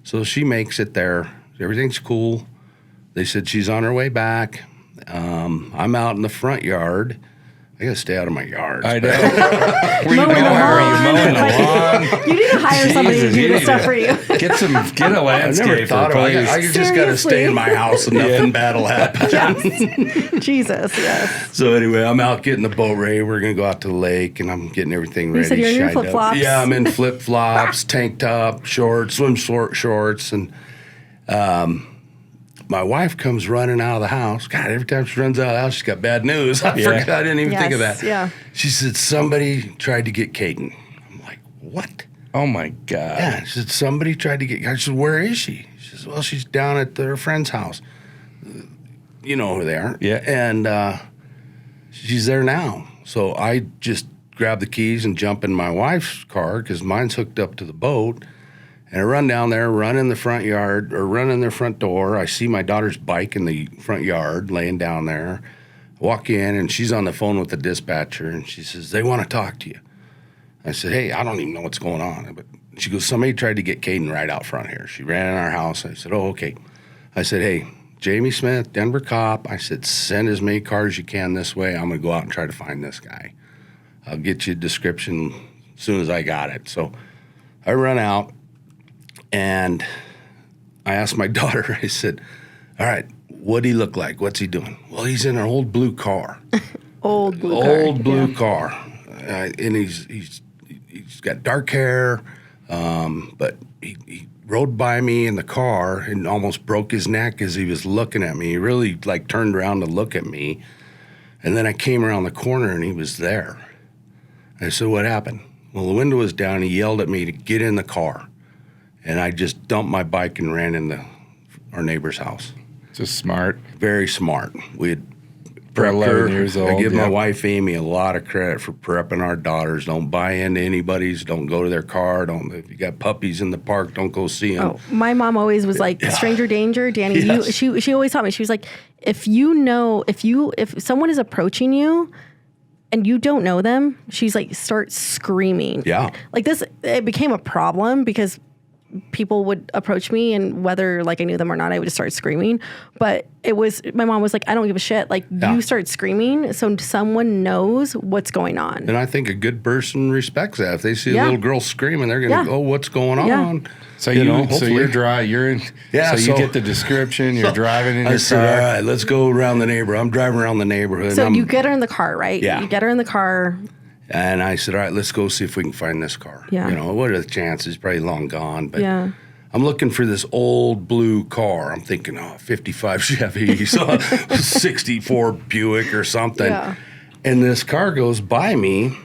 C: So she makes it there. Everything's cool. They said she's on her way back. I'm out in the front yard. I got to stay out of my yard.
A: I know. Where you going? Are you mowing the lawn?
B: You need to hire somebody to do this stuff for you.
A: Get a landscaper.
C: I never thought about it. I just got to stay in my house and nothing bad will happen.
B: Yes. Jesus, yes.
C: So anyway, I'm out getting the boat ready. We're going to go out to the lake, and I'm getting everything ready.
B: You said you're in your flip-flops?
C: Yeah, I'm in flip-flops, tank top, shorts, swim shorts, and my wife comes running out of the house. God, every time she runs out of the house, she's got bad news. I forgot. I didn't even think of that.
B: Yeah.
C: She said, somebody tried to get Caden. I'm like, what?
A: Oh, my God.
C: Yeah, she said, somebody tried to get... I said, where is she? She says, well, she's down at her friend's house. You know who they are.
A: Yeah.
C: And she's there now. So I just grab the keys and jump in my wife's car because mine's hooked up to the boat. And I run down there, run in the front yard, or run in their front door. I see my daughter's bike in the front yard laying down there. I walk in, and she's on the phone with the dispatcher, and she says, they want to talk to you. I said, hey, I don't even know what's going on. But she goes, somebody tried to get Caden right out front here. She ran in our house. I said, oh, okay. I said, hey, Jamie Smith, Denver cop. I said, send as many cars as you can this way. I'm going to go out and try to find this guy. I'll get you a description as soon as I got it. So I run out. And I asked my daughter, I said, all right, what'd he look like? What's he doing? Well, he's in an old blue car.
B: Old blue
C: car. And he's got dark hair, but he rode by me in the car and almost broke his neck as he was looking at me. He really, turned around to look at me. And then I came around the corner, and he was there. I said, what happened? Well, the window was down. He yelled at me to get in the car. And I just dumped my bike and ran into our neighbor's house.
A: Just smart.
C: Very smart. We had
A: For 11 years old.
C: I give my wife Amy a lot of credit for prepping our daughters. Don't buy into anybody's. Don't go to their car. If you got puppies in the park, don't go see them.
B: Oh, my mom always was like, stranger danger. Dani,
C: Yes.
B: she always taught me. She was like, if someone is approaching you and you don't know them, she's like, start screaming.
C: Yeah.
B: Like this, it became a problem because people would approach me, and whether I knew them or not, I would just start screaming. But my mom was like, I don't give a shit. You start screaming so someone knows what's going on.
C: And I think a good person respects that. If they see a little girl screaming, they're going to go, what's going on?
A: So you're dry. You're in.
C: Yeah.
A: So you get the description. You're driving in your car.
C: I said, all right, let's go around the neighborhood. I'm driving around the neighborhood.
B: So you get her in the car, right?
C: Yeah.
B: You get her in the car.
C: And I said, all right, let's go see if we can find this car.
B: Yeah.
C: What are the chances? Probably long gone. But
B: yeah.
C: I'm looking for this old blue car. I'm thinking, 55 Chevy, 64 Buick or something.
B: Yeah.
C: And this car goes by me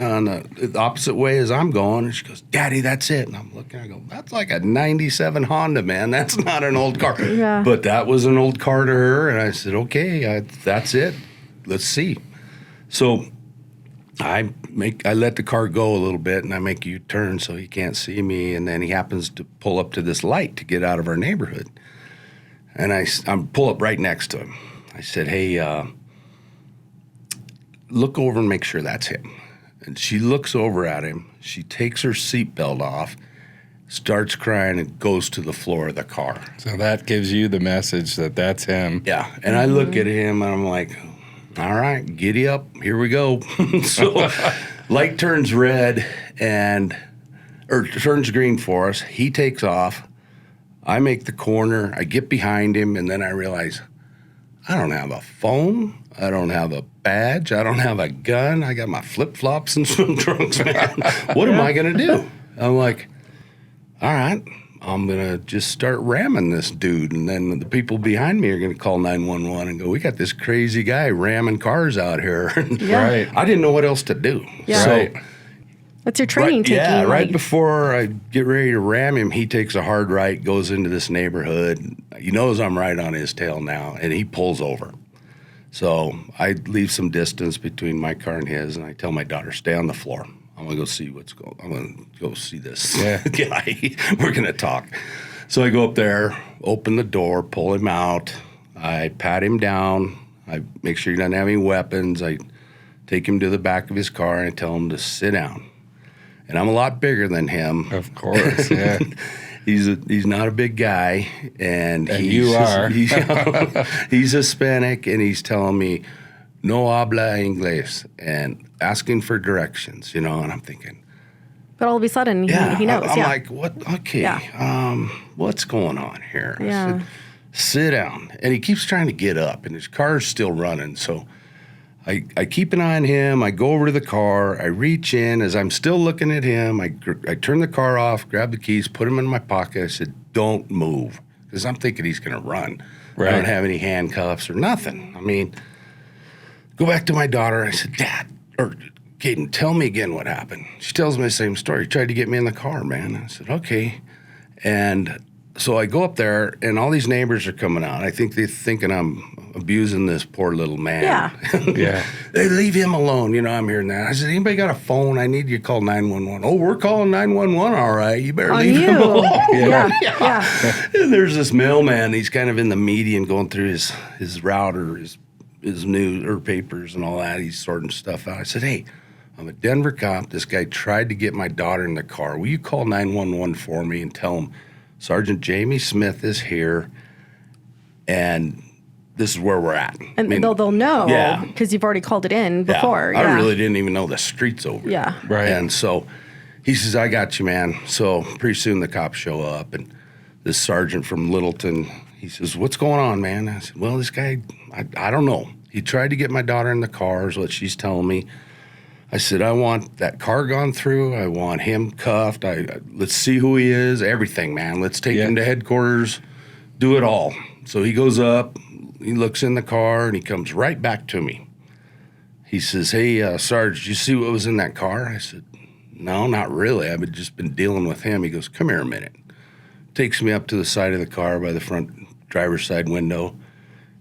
C: on the opposite way as I'm going. And she goes, Daddy, that's it. And I'm looking, I go, that's like a 97 Honda, man. That's not an old car.
B: Yeah.
C: But that was an old car to her. And I said, okay, that's it. Let's see. So I let the car go a little bit, and I make a U-turn so he can't see me, and then he happens to pull up to this light to get out of our neighborhood. And I pull up right next to him. I said, hey, look over and make sure that's him. And she looks over at him. She takes her seatbelt off, starts crying, and goes to the floor of the car.
A: So that gives you the message that that's him.
C: Yeah, and I look at him, and I'm like, all right, giddy up. Here we go. So light turns red or turns green for us. He takes off. I make the corner. I get behind him, and then I realize I don't have a phone. I don't have a badge. I don't have a gun. I got my flip-flops and swim trunks, man. What am I going to do? I'm like, all right, I'm going to just start ramming this dude. And then the people behind me are going to call 911 and go, we got this crazy guy ramming cars out here.
B: Yeah.
A: Right.
C: I didn't know what else to do.
B: Yeah.
C: So,
A: Right.
B: That's your training taking.
C: yeah, right before I get ready to ram him, he takes a hard right, goes into this neighborhood. He knows I'm right on his tail now, and he pulls over. So I leave some distance between my car and his, and I tell my daughter, stay on the floor. I'm going to go see I'm going to go see this guy. We're going to talk. So I go up there, open the door, pull him out. I pat him down. I make sure he doesn't have any weapons. I take him to the back of his car and I tell him to sit down. And I'm a lot bigger than him.
A: Of course, yeah.
C: He's not a big guy, and
A: you are.
C: He's Hispanic, and he's telling me, no habla inglés, and asking for directions, and I'm thinking.
B: But all of a sudden, he knows.
C: I'm like, what? Okay, what's going on here?
B: Yeah.
C: I said, sit down. And he keeps trying to get up, and his car's still running, so I keep an eye on him. I go over to the car. I reach in. As I'm still looking at him, I turn the car off, grab the keys, put them in my pocket. I said, don't move, because I'm thinking he's going to run.
A: Right.
C: I don't have any handcuffs or nothing. I mean, go back to my daughter. I said, Dad, or Kaden, tell me again what happened. She tells me the same story. He tried to get me in the car, man. I said, okay. And so I go up there, and all these neighbors are coming out. I think they're thinking I'm abusing this poor little man.
B: Yeah.
A: Yeah.
C: They leave him alone. I'm hearing that. I said, anybody got a phone? I need you to call 911. Oh, we're calling 911, all right. You better leave him alone.
B: Yeah.
C: And there's this mailman. He's kind of in the median going through his router, his news or papers and all that. He's sorting stuff out. I said, hey, I'm a Denver cop. This guy tried to get my daughter in the car. Will you call 911 for me and tell him Sergeant Jamie Smith is here, and this is where we're at.
B: And they'll know because you've already called it in before.
C: I really didn't even know the street's over.
B: Yeah.
A: Right.
C: And so he says, I got you, man. So pretty soon the cops show up, and this sergeant from Littleton, he says, what's going on, man? I said, well, this guy, I don't know. He tried to get my daughter in the car is what she's telling me. I said, I want that car gone through. I want him cuffed. Let's see who he is, everything, man. Let's take him to headquarters, do it all. So he goes up, he looks in the car, and he comes right back to me. He says, hey, Sarge, did you see what was in that car? I said, no, not really. I've just been dealing with him. He goes, come here a minute. Takes me up to the side of the car by the front driver's side window.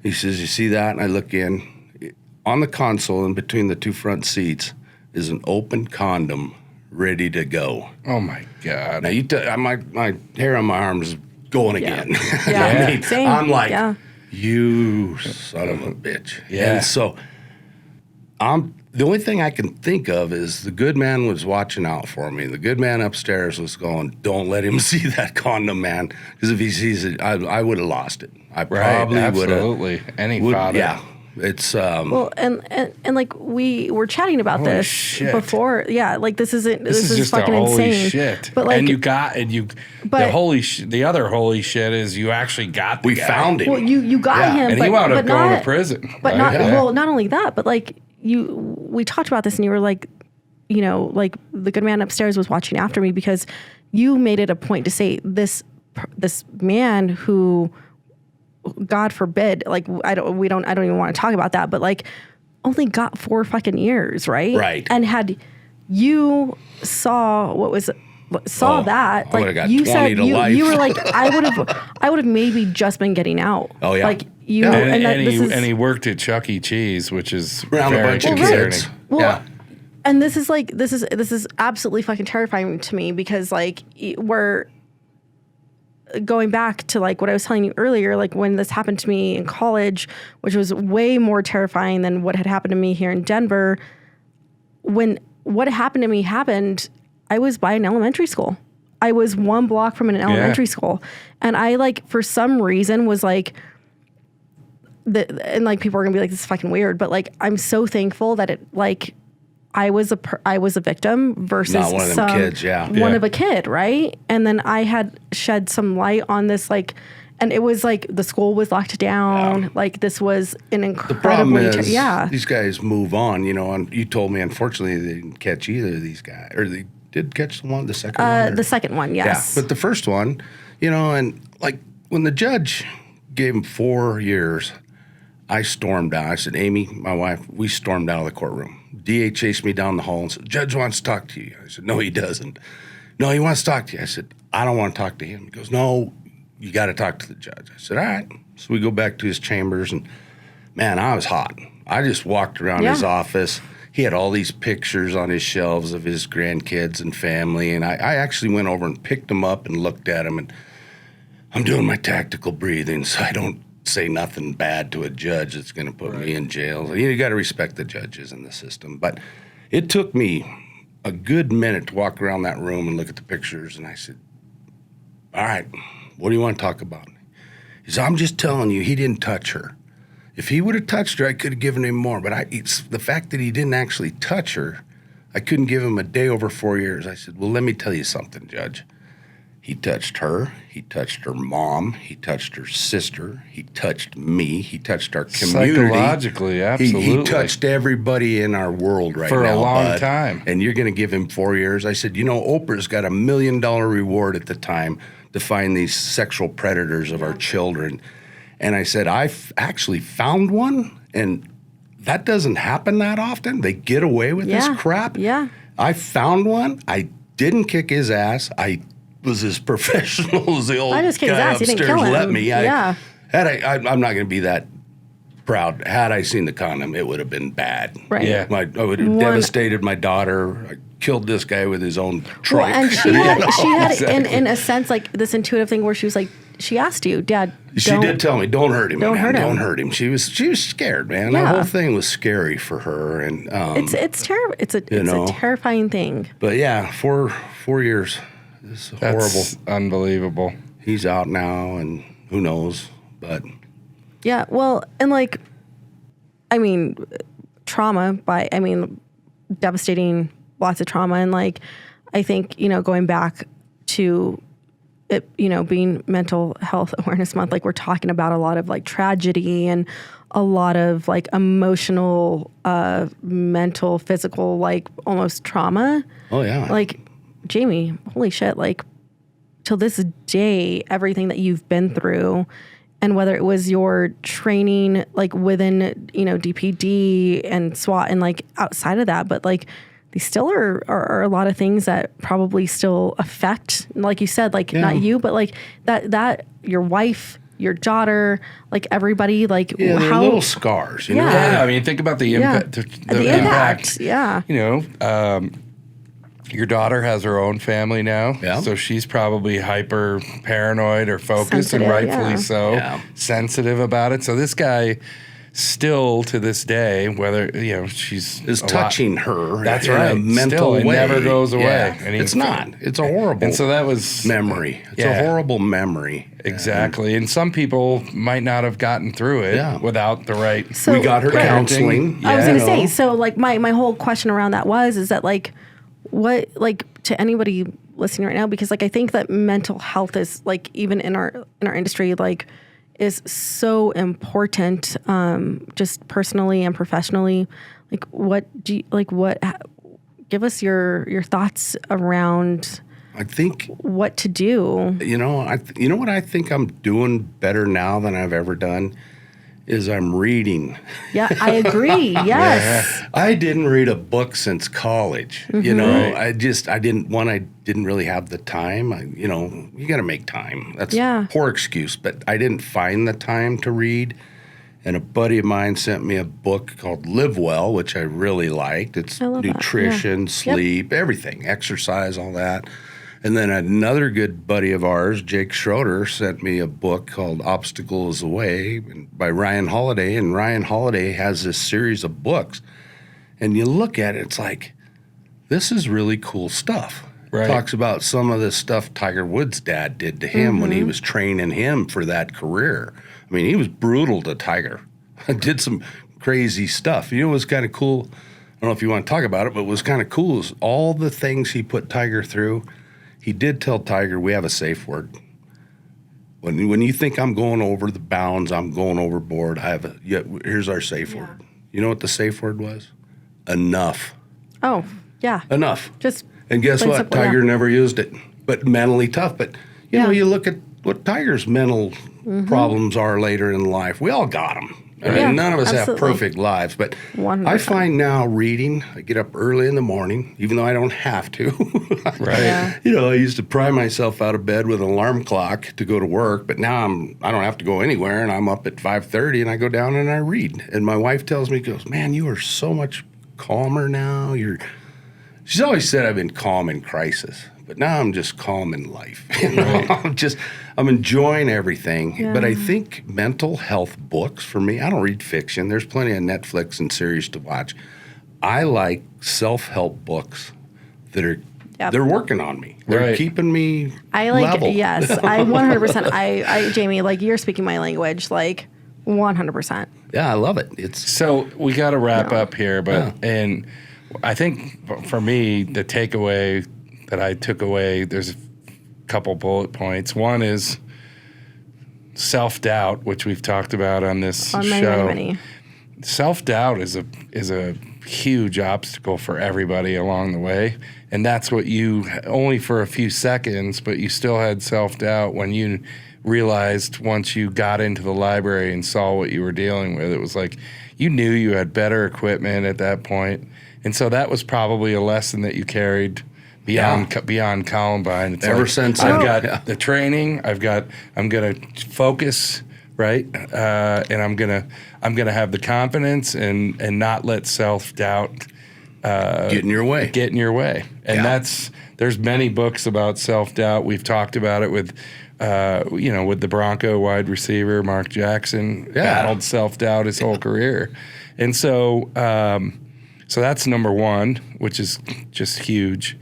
C: He says, you see that? And I look in. On the console in between the two front seats is an open condom ready to go.
A: Oh, my God.
C: Now, my hair on my arm is going again.
B: Yeah. Same.
C: I'm like, you son of a bitch.
A: Yeah.
C: And so the only thing I can think of is the good man was watching out for me. The good man upstairs was going, don't let him see that condom, man. Because if he sees it, I would have lost it. I probably would have.
A: Absolutely. Any father.
C: Yeah. It's
B: well, and like we were chatting about this before. Yeah, like this is
A: just
B: fucking
A: a holy
B: insane.
A: Shit.
B: But like,
A: the other holy shit is you actually got the guy.
C: Found him.
B: Well, you got him,
A: and
B: but,
A: he wound up going
B: not,
A: to prison.
B: But not well. Not only that, but like we talked about this, and you were like, like the good man upstairs was watching after me because you made it a point to say this man who, God forbid, like I don't even want to talk about that, but like only got 4 fucking years, right?
C: Right.
B: And had you saw that, like you said, you were like, I would have maybe just been getting out.
C: Oh yeah.
B: Like you,
A: and he worked at Chuck E. Cheese, which is
C: around a bunch of kids.
B: Well,
C: yeah.
B: And this is absolutely fucking terrifying to me because like we're going back to like what I was telling you earlier, like when this happened to me in college, which was way more terrifying than what had happened to me here in Denver. When what happened to me happened, I was by an elementary school. I was 1 block from an elementary school. And I like, for some reason was like, and like people are gonna be like, this is fucking weird, but like, I'm so thankful that it like, I was a victim versus
C: not one of them kids,
B: one of a kid, right? And then I had shed some light on this, like, and it was like the school was locked down. Yeah. Like this was an incredibly,
C: the problem is, these guys move on. And you told me, unfortunately, they didn't catch either of these guys, or they did catch the second one.
B: The second one, yes.
C: Yeah, but the first one, and like when the judge gave him 4 years, I stormed out. I said, Amy, my wife, we stormed out of the courtroom. DA chased me down the hall and said, Judge wants to talk to you. I said, no, he doesn't. No, he wants to talk to you. I said, I don't want to talk to him. He goes, no, you got to talk to the judge. I said, all right. So we go back to his chambers, and, man, I was hot. I just walked around his office. He had all these pictures on his shelves of his grandkids and family, and I actually went over and picked them up and looked at them, and I'm doing my tactical breathing so I don't say nothing bad to a judge that's going to put me in jail. You got to respect the judges in the system. But it took me a good minute to walk around that room and look at the pictures. And I said, all right, what do you want to talk about? He said, I'm just telling you, he didn't touch her. If he would have touched her, I could have given him more. But it's the fact that he didn't actually touch her, I couldn't give him a day over 4 years. I said, well, let me tell you something, Judge. He touched her. He touched her mom. He touched her sister. He touched me. He touched our community.
A: Psychologically, absolutely.
C: He touched everybody in our world right now.
A: For a long time.
C: And you're going to give him 4 years? I said, Oprah's got $1 million reward at the time to find these sexual predators of our children. And I said, I've actually found one, and that doesn't happen that often. They get away with this crap.
B: Yeah.
C: I found one. I didn't kick his ass. I was as professional as the old guy upstairs let me. I'm not going to be that proud. Had I seen the condom, it would have been bad.
B: Right.
A: Yeah.
C: I would have devastated my daughter. I killed this guy with his own trunk.
B: Well, and she had exactly. in a sense, like this intuitive thing where she was like, she asked you, Dad.
C: She did tell me, don't hurt him.
B: Don't hurt him.
C: Don't hurt him. She was scared, man.
B: Yeah.
C: The whole thing was scary for her, and
B: it's terrible. It's a terrifying thing.
C: But yeah, 4 years. It's horrible.
A: Unbelievable.
C: He's out now, and who knows? But
B: yeah, well, and like, I mean, devastating, lots of trauma, and like, I think going back to it, being Mental Health Awareness Month, like we're talking about a lot of like tragedy and a lot of like emotional, mental, physical, like almost trauma.
C: Oh yeah.
B: Like, Jamie, holy shit, like till this day, everything that you've been through, and whether it was your training like within, DPD and SWAT and like outside of that, but like these still are a lot of things that probably still affect, like you said, like not you, but like that your wife, your daughter, like everybody, like
C: they're little scars. You know?
A: Yeah, I mean, think about the impact. The impact.
B: Yeah.
A: Your daughter has her own family now,
C: yeah.
A: So she's probably hyper paranoid or focused,
B: sensitive,
A: and rightfully so, sensitive about it. So this guy, still to this day, whether she's
C: is touching her.
A: That's
C: in
A: right.
C: A mental way.
A: It never goes away.
C: Yeah.
A: And
C: it's not. It's a horrible.
A: And so that was
C: memory. It's a horrible memory.
A: Exactly. And some people might not have gotten through it without the right.
B: So,
C: we got her counseling.
B: I was going to say. So like my whole question around that is that like what like to anybody listening right now, because like I think that mental health is like even in our industry like is so important, just personally and professionally. Like give us your thoughts around,
C: I think,
B: what to do.
C: You know what I think I'm doing better now than I've ever done is I'm reading.
B: Yeah, I agree. Yes.
C: I didn't read a book since college.
B: Mm-hmm.
C: I didn't really have the time. You got to make time. That's a poor excuse, but I didn't find the time to read. And a buddy of mine sent me a book called Live Well, which I really liked. It's nutrition, sleep, everything, exercise, all that. And then another good buddy of ours, Jake Schroeder, sent me a book called Obstacle is the Way by Ryan Holiday. And Ryan Holiday has this series of books. And you look at it, it's like, this is really cool stuff. Right. Talks about some of the stuff Tiger Woods' dad did to him when he was training him for that career. I mean, he was brutal to Tiger. Did some crazy stuff. What was kind of cool, I don't know if you want to talk about it, but what was kind of cool is all the things he put Tiger through. He did tell Tiger, we have a safe word. When you think I'm going over the bounds, I'm going overboard, here's our safe word. You know what the safe word was? Enough.
B: Oh, yeah.
C: Enough. And guess what?
B: Simple,
C: Tiger never used it, but mentally tough. But, you look at what Tiger's mental problems are later in life. We all got them. I mean, none of us have perfect lives, but 100%. I find now reading, I get up early in the morning, even though I don't have to.
A: Right. Yeah.
C: I used to pry myself out of bed with an alarm clock to go to work, but now I don't have to go anywhere, and I'm up at 5:30, and I go down and I read. And my wife tells me, goes, man, you are so much calmer now. She's always said I've been calm in crisis, but now I'm just calm in life. I'm enjoying everything.
B: Yeah.
C: But I think mental health books for me, I don't read fiction. There's plenty of Netflix and series to watch. I like self-help books that are they're working on me. They're keeping me level.
B: Yes, I 100%. I Jamie, like you're speaking my language, like 100%.
C: Yeah, I love it.
A: So we got to wrap up here, and I think for me, the takeaway that I took away, there's a couple bullet points. One is self-doubt, which we've talked about on this show.
B: Many.
A: Self-doubt is a huge obstacle for everybody along the way. And that's what you, only for a few seconds, but you still had self-doubt when you realized once you got into the library and saw what you were dealing with. It was like you knew you had better equipment at that point. And so that was probably a lesson that you carried beyond Columbine. It's
C: Ever since
A: I've got the training, I'm going to focus, right? And I'm going to have the confidence and not let self-doubt
C: get in your way.
A: And there's many books about self-doubt. We've talked about it with with the Bronco wide receiver, Mark Jackson, battled self-doubt his whole career. And so that's number one, which is just huge.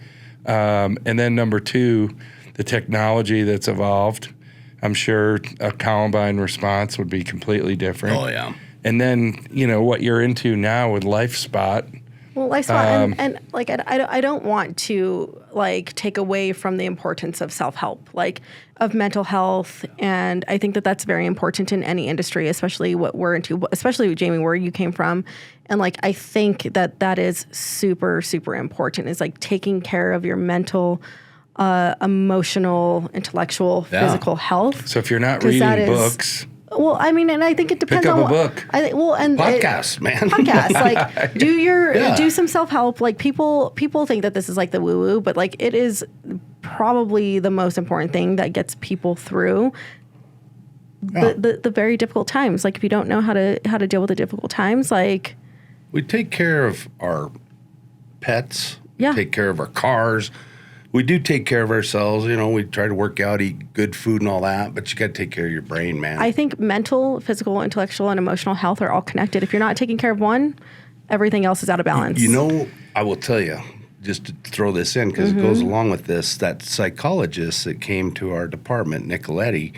A: And then number two, the technology that's evolved. I'm sure a Columbine response would be completely different.
C: Oh, yeah.
A: And then, what you're into now with LifeSpot.
B: Well, LifeSpot, and like, I don't want to, like, take away from the importance of self-help, like, of mental health. And I think that that's very important in any industry, especially what we're into, especially, Jamie, where you came from. And, like, I think that is super, super important, is, like, taking care of your mental, emotional, intellectual, physical health.
A: So if you're not reading books...
B: Well, I mean, and I think it depends
A: on
B: a
A: book.
B: I think
C: podcasts, man.
B: Podcasts, like do some self-help. Like people think that this is like the woo-woo, but like it is probably the most important thing that gets people through the very difficult times. Like if you don't know how to deal with the difficult times, like
C: we take care of our pets, take care of our cars. We do take care of ourselves, we try to work out, eat good food and all that, but you got to take care of your brain, man.
B: I think mental, physical, intellectual, and emotional health are all connected. If you're not taking care of one, everything else is out of balance.
C: I will tell you, just to throw this in, because it goes along with this, that psychologist that came to our department, Nicoletti,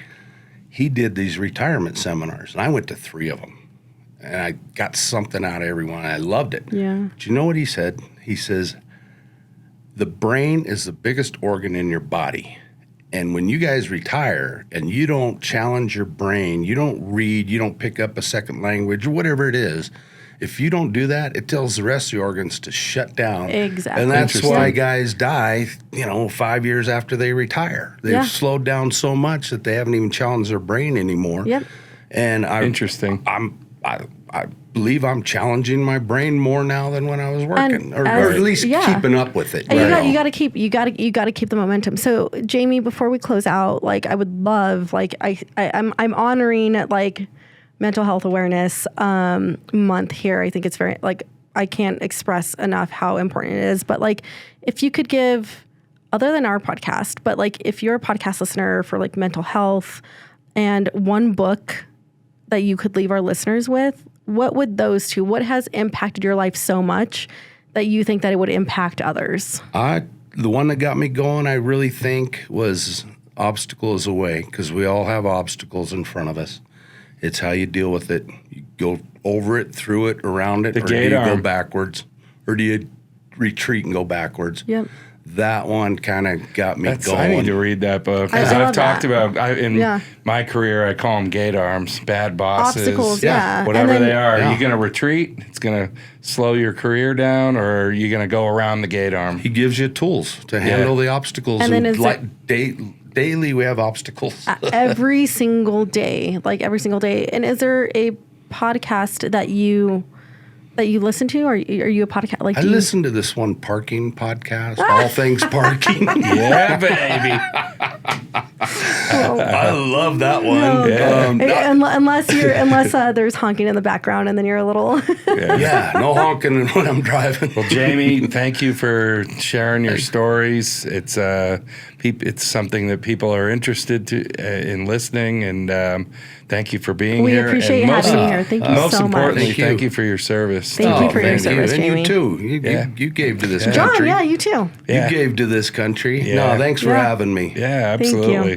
C: he did these retirement seminars, and I went to 3 of them, and I got something out of every one. I loved it.
B: Yeah.
C: But you know what he said? He says, the brain is the biggest organ in your body. And when you guys retire and you don't challenge your brain, you don't read, you don't pick up a second language or whatever it is, if you don't do that, it tells the rest of the organs to shut down.
B: Exactly.
C: And that's why guys die, 5 years after they retire. They've slowed down so much that they haven't even challenged their brain anymore.
B: Yep.
C: And
A: Interesting.
C: I believe I'm challenging my brain more now than when I was working, or at least keeping up with it.
B: And you got to keep the momentum. So, Jamie, before we close out, like I would love, like I'm honoring like Mental Health Awareness Month here. I think it's very, like, I can't express enough how important it is. But like, if you could give, other than our podcast, but like if you're a podcast listener for like mental health, and one book that you could leave our listeners with, what would those two, what has impacted your life so much that you think that it would impact others?
C: The one that got me going, I really think, was Obstacles Away, because we all have obstacles in front of us. It's how you deal with it. You go over it, through it, around it, or do you go backwards? Or do you retreat and go backwards?
B: Yep.
C: That one kind of got me going.
A: I need to read that book, because I've talked about in my career. I call them gate arms, bad bosses,
B: obstacles,
A: whatever they are. Are you going to retreat? It's going to slow your career down, or are you going to go around the gate arm?
C: He gives you tools to handle the obstacles.
B: And then
C: daily we have obstacles
B: every single day, like every single day. And is there a podcast that you listen to, or are you a podcast? Like,
C: I listen to this one parking podcast, All Things Parking.
A: Yeah, baby.
C: I love that one.
B: No,
A: Yeah.
B: unless there's honking in the background, and then you're a little.
C: Yeah, no honking when I'm driving.
A: Well, Jamie, thank you for sharing your stories. It's something that people are interested in listening, and thank you for being
B: We
A: here.
B: appreciate
A: And
B: having you here. Thank you
A: most
B: so much.
A: importantly,
C: Thank you.
A: thank you for your service.
B: Thank you for your
C: Thank
B: service,
C: and
B: Jamie.
C: you too.
A: Yeah.
C: You gave to this
B: John,
C: country.
B: yeah, you too.
A: Yeah.
C: You gave to this country.
A: Yeah.
C: No, thanks for
B: Yeah.
C: having me.
A: Yeah,
B: Thank you.
A: absolutely.